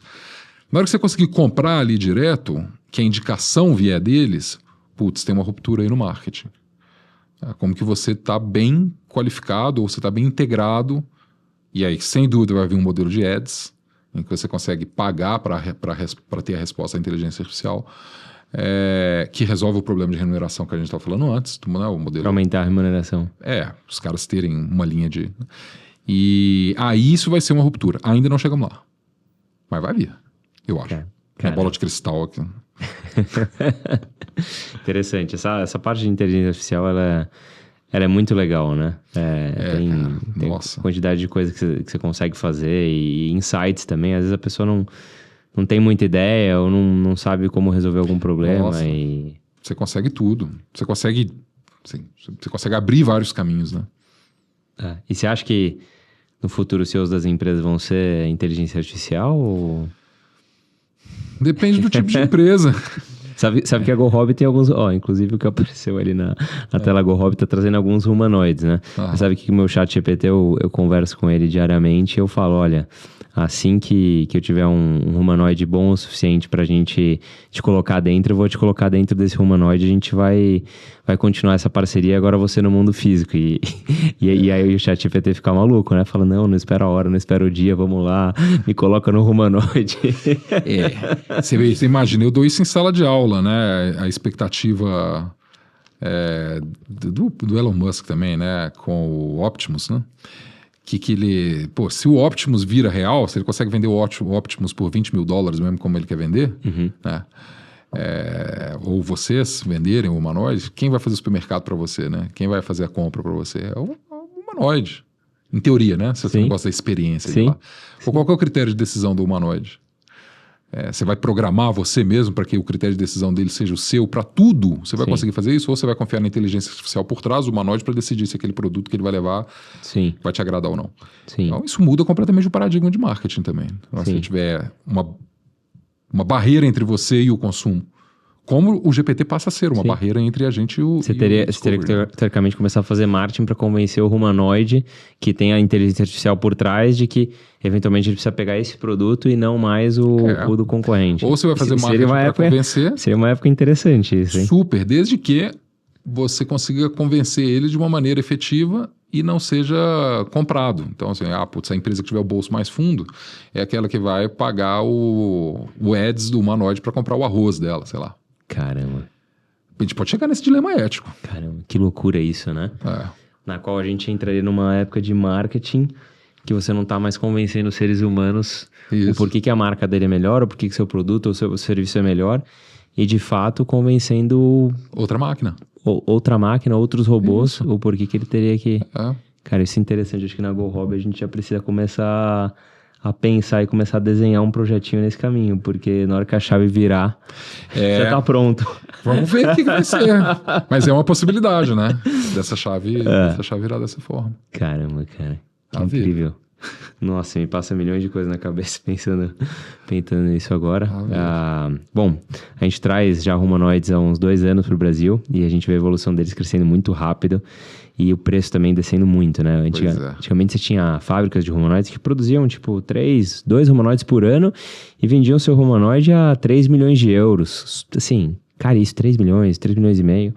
Na hora que você conseguir comprar ali direto, que a indicação vier deles, putz, tem uma ruptura aí no marketing. Como que você está bem qualificado ou você está bem integrado, e aí sem dúvida vai vir um modelo de ads, em que você consegue pagar para ter a resposta à inteligência artificial, que resolve o problema de remuneração que a gente estava falando antes. O modelo... Para aumentar a remuneração. Os caras terem uma linha de... E aí isso vai ser uma ruptura. Ainda não chegamos lá. Mas vai vir, eu acho. É bola de cristal aqui. Interessante. Essa parte de inteligência artificial, ela é muito legal, né? Tem quantidade de coisas que você consegue fazer e insights também. Às vezes a pessoa não tem muita ideia ou não sabe como resolver algum problema. Você consegue tudo. Você consegue abrir vários caminhos, né? E você acha que no futuro os CEOs das empresas vão ser inteligência artificial ou... Depende do tipo de empresa. Sabe que a GoHobby tem alguns... inclusive o que apareceu ali na tela GoHobby tá trazendo alguns humanoides, né? Sabe que o meu chat GPT, eu converso com ele diariamente e eu falo, olha, assim que eu tiver um humanoide bom o suficiente pra gente te colocar dentro, eu vou te colocar dentro desse humanoide, a gente vai continuar essa parceria, agora você no mundo físico. E aí o chat GPT fica maluco, né? Fala, não espera a hora, não espera o dia, vamos lá, me coloca no humanoide. Você imagina, eu dou isso em sala de aula, né? A expectativa do Elon Musk também, né? Com o Optimus, né? Que ele... se o Optimus vira real, se ele consegue vender o Optimus por $20 mil mesmo como ele quer vender, né? Ou vocês venderem o humanoide, quem vai fazer o supermercado para você, né? Quem vai fazer a compra para você? É o humanoide. Em teoria, né? Se você não gosta da experiência de lá. Qual que é o critério de decisão do humanoide? Você vai programar você mesmo para que o critério de decisão dele seja o seu para tudo? Você vai conseguir fazer isso? Ou você vai confiar na inteligência artificial por trás do humanoide para decidir se aquele produto que ele vai levar vai te agradar ou não? Então, isso muda completamente o paradigma de marketing também. Então, se tiver uma barreira entre você e o consumo, como o GPT passa a ser uma barreira entre a gente e o... Você teria que, teoricamente, começar a fazer marketing para convencer o humanoide que tem a inteligência artificial por trás de que, eventualmente, ele precisa pegar esse produto e não mais o do concorrente. Ou você vai fazer marketing para convencer... Seria uma época interessante isso, hein? Super, desde que você consiga convencer ele de uma maneira efetiva e não seja comprado. Então, assim, a empresa que tiver o bolso mais fundo é aquela que vai pagar o ads do humanoide para comprar o arroz dela, sei lá. Caramba. A gente pode chegar nesse dilema ético. Caramba, que loucura isso, né? Na qual a gente entraria numa época de marketing que você não está mais convencendo os seres humanos o porquê que a marca dele é melhor, ou porquê que seu produto ou seu serviço é melhor, e de fato convencendo... Outra máquina, outros robôs, o porquê que ele teria que... Cara, isso é interessante. Acho que na GoHobby a gente já precisa começar a pensar e começar a desenhar um projetinho nesse caminho, porque na hora que a chave virar, já tá pronto. Vamos ver o que vai ser. Mas é uma possibilidade, né? Dessa chave virar dessa forma. Caramba, cara. Que incrível. Nossa, me passa milhões de coisas na cabeça pensando nisso agora. Bom, a gente traz já humanoides há uns 2 anos pro Brasil e a gente vê a evolução deles crescendo muito rápido e o preço também descendo muito, né? Antigamente você tinha fábricas de humanoides que produziam tipo 2 humanoides por ano e vendiam seu humanoide a 3 milhões de euros. Assim, caríssimo, 3 milhões e meio.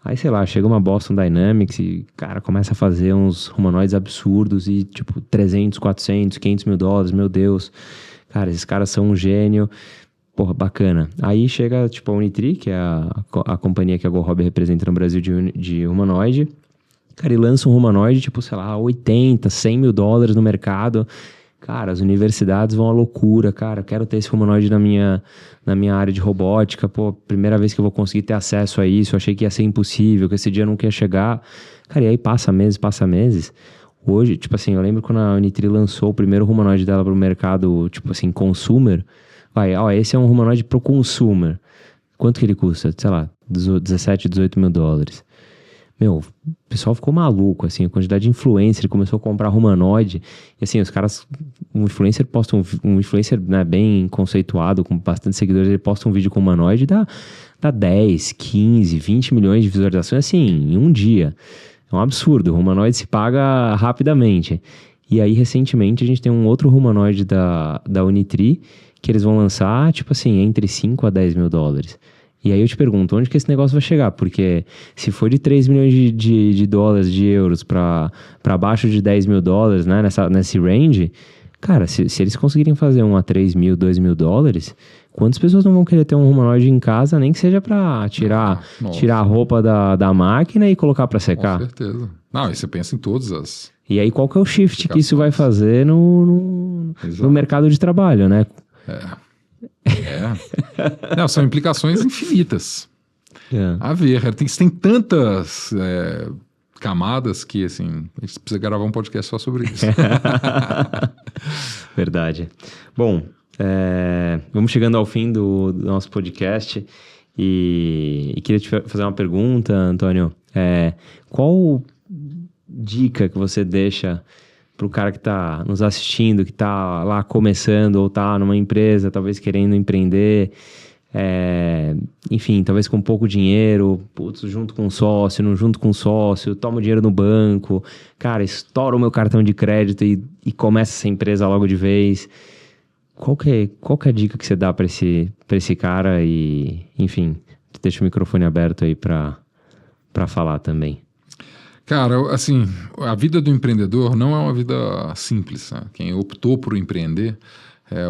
Aí, sei lá, chega uma Boston Dynamics e, cara, começa a fazer uns humanoides absurdos e, tipo, 300, 400, 500 mil dólares, meu Deus. Cara, esses caras são um gênio. Porra, bacana. Aí chega, tipo, a Unitree, que é a companhia que a GoHobby representa no Brasil de humanoide. Cara, e lança um humanoide, tipo, sei lá, 80, 100 mil dólares no mercado. Cara, as universidades vão à loucura, cara, quero ter esse humanoide na minha área de robótica, primeira vez que eu vou conseguir ter acesso a isso, eu achei que ia ser impossível, que esse dia não ia chegar. Cara, e aí passa meses. Hoje, tipo assim, eu lembro quando a Unitree lançou o primeiro humanoide dela pro mercado, tipo assim, consumer, esse é um humanoide pro consumer. Quanto que ele custa? Sei lá, 17, 18 mil dólares. Meu, o pessoal ficou maluco, assim, a quantidade de influencer, começou a comprar humanoide, e assim, os caras, um influencer, né, bem conceituado, com bastante seguidores, ele posta um vídeo com humanoide, dá 10, 15, 20 milhões de visualizações, assim, em um dia. É um absurdo, o humanoide se paga rapidamente. E aí, recentemente, a gente tem um outro humanoide da Unitree, que eles vão lançar, tipo assim, entre 5 a 10 mil dólares. E aí eu te pergunto, onde que esse negócio vai chegar? Porque se for de 3 milhões de dólares, de euros, para baixo de 10 mil dólares, né, nesse range, cara, se eles conseguirem fazer um a 3 mil, 2 mil dólares, quantas pessoas não vão querer ter um humanoide em casa, nem que seja para tirar a roupa da máquina e colocar para secar? Com certeza. Não, e você pensa em todas as... E aí qual que é o shift que isso vai fazer no mercado de trabalho, né? Não, são implicações infinitas. A ver, tem tantas camadas que, assim, a gente precisa gravar um podcast só sobre isso. Verdade. Bom, vamos chegando ao fim do nosso podcast e queria te fazer uma pergunta, Antônio. Qual dica que você deixa para o cara que está nos assistindo, que está lá começando ou está numa empresa, talvez querendo empreender, enfim, talvez com pouco dinheiro, junto com um sócio, não junto com um sócio, toma o dinheiro no banco, cara, estoura o meu cartão de crédito e começa essa empresa logo de vez. Qual que é a dica que você dá para esse cara? E, enfim, deixa o microfone aberto aí para falar também. Cara, assim, a vida do empreendedor não é uma vida simples, né? Quem optou por empreender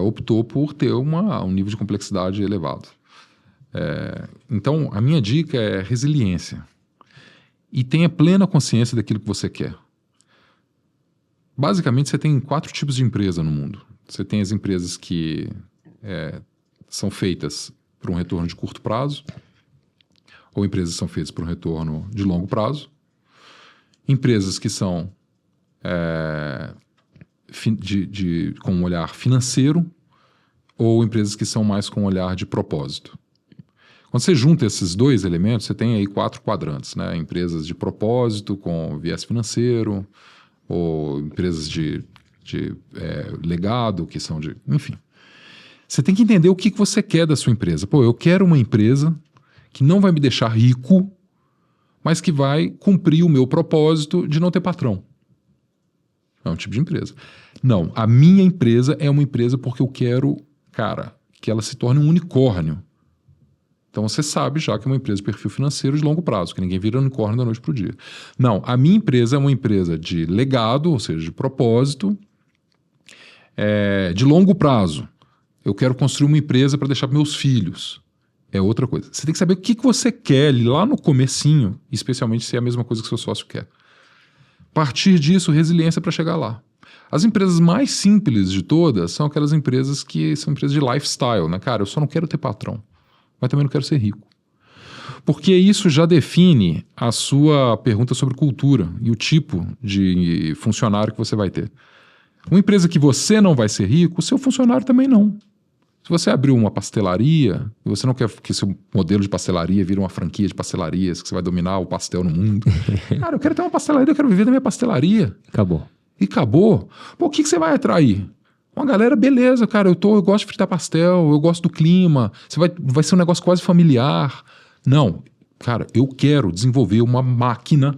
optou por ter um nível de complexidade elevado. Então, a minha dica é resiliência. E tenha plena consciência daquilo que você quer. Basicamente, você tem 4 tipos de empresa no mundo. Você tem as empresas que são feitas para um retorno de curto prazo, ou empresas que são feitas para um retorno de longo prazo. Empresas que são com um olhar financeiro ou empresas que são mais com um olhar de propósito. Quando você junta esses 2 elementos, você tem aí 4 quadrantes, né? Empresas de propósito com viés financeiro ou empresas de legado, que são de... Enfim. Você tem que entender o que você quer da sua empresa. Pô, eu quero uma empresa que não vai me deixar rico, mas que vai cumprir o meu propósito de não ter patrão. É um tipo de empresa. Não, a minha empresa é uma empresa porque eu quero, cara, que ela se torne um unicórnio. Então você sabe já que é uma empresa de perfil financeiro de longo prazo, que ninguém vira unicórnio da noite para o dia. Não, a minha empresa é uma empresa de legado, ou seja, de propósito, de longo prazo. Eu quero construir uma empresa para deixar para meus filhos. É outra coisa. Você tem que saber o que você quer ali lá no comecinho, especialmente se é a mesma coisa que seu sócio quer. A partir disso, resiliência para chegar lá. As empresas mais simples de todas são aquelas empresas que são empresas de lifestyle, né? Cara, eu só não quero ter patrão, mas também não quero ser rico. Porque isso já define a sua pergunta sobre cultura e o tipo de funcionário que você vai ter. Uma empresa que você não vai ser rico, o seu funcionário também não. Se você abriu uma pastelaria e você não quer que seu modelo de pastelaria vire uma franquia de pastelarias, que você vai dominar o pastel no mundo. Cara, eu quero ter uma pastelaria, eu quero viver da minha pastelaria. Acabou. E acabou. Pô, o que você vai atrair? Uma galera, beleza, cara, eu gosto de fritar pastel, eu gosto do clima, vai ser um negócio quase familiar. Não, cara, eu quero desenvolver uma máquina,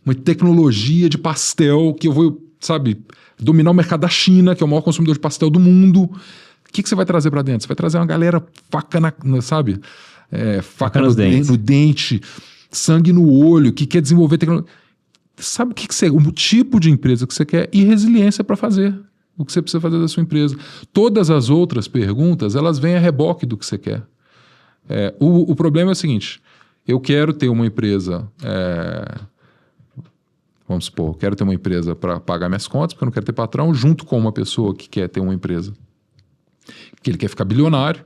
uma tecnologia de pastel que eu vou, sabe, dominar o mercado da China, que é o maior consumidor de pastel do mundo. O que você vai trazer para dentro? Você vai trazer uma galera faca sabe? Faca no dente, sangue no olho, que quer desenvolver tecnologia. Sabe o tipo de empresa que você quer e resiliência para fazer o que você precisa fazer da sua empresa. Todas as outras perguntas, elas vêm a reboque do que você quer. O problema é o seguinte, eu quero ter uma empresa... vamos supor, eu quero ter uma empresa para pagar minhas contas, porque eu não quero ter patrão, junto com uma pessoa que quer ter uma empresa que ele quer ficar bilionário,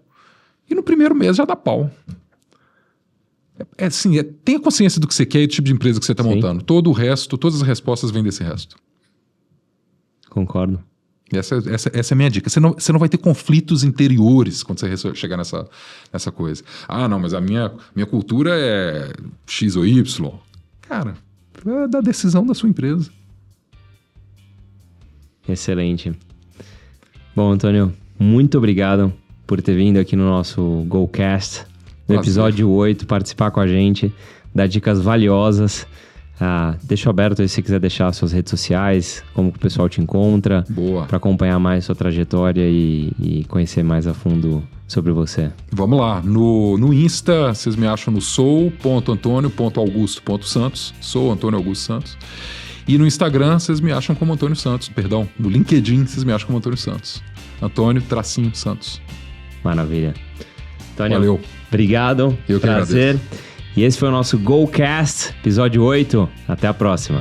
e no primeiro mês já dá pau. Tenha consciência do que você quer e do tipo de empresa que você está montando. Todo o resto, todas as respostas vêm desse resto. Concordo. Essa é a minha dica. Você não vai ter conflitos interiores quando você chegar nessa coisa. Ah, não, mas a minha cultura é X ou Y. Cara, é da decisão da sua empresa. Excelente. Bom, Antônio, muito obrigado por ter vindo aqui no nosso GoCast, no episódio 8, participar com a gente, dar dicas valiosas. Deixo aberto aí se você quiser deixar suas redes sociais, como que o pessoal te encontra, para acompanhar mais sua trajetória e conhecer mais a fundo sobre você. Vamos lá, no Insta vocês me acham no sou.antonio.augusto.santos, sou Antônio Augusto Santos, e no Instagram vocês me acham como Antônio Santos, perdão, no LinkedIn vocês me acham como Antônio Santos, Antônio-Santos. Maravilha. Antônio, valeu. Obrigado, eu prazer. Que agradeço. E esse foi o nosso GoCast, episódio 8. Até a próxima.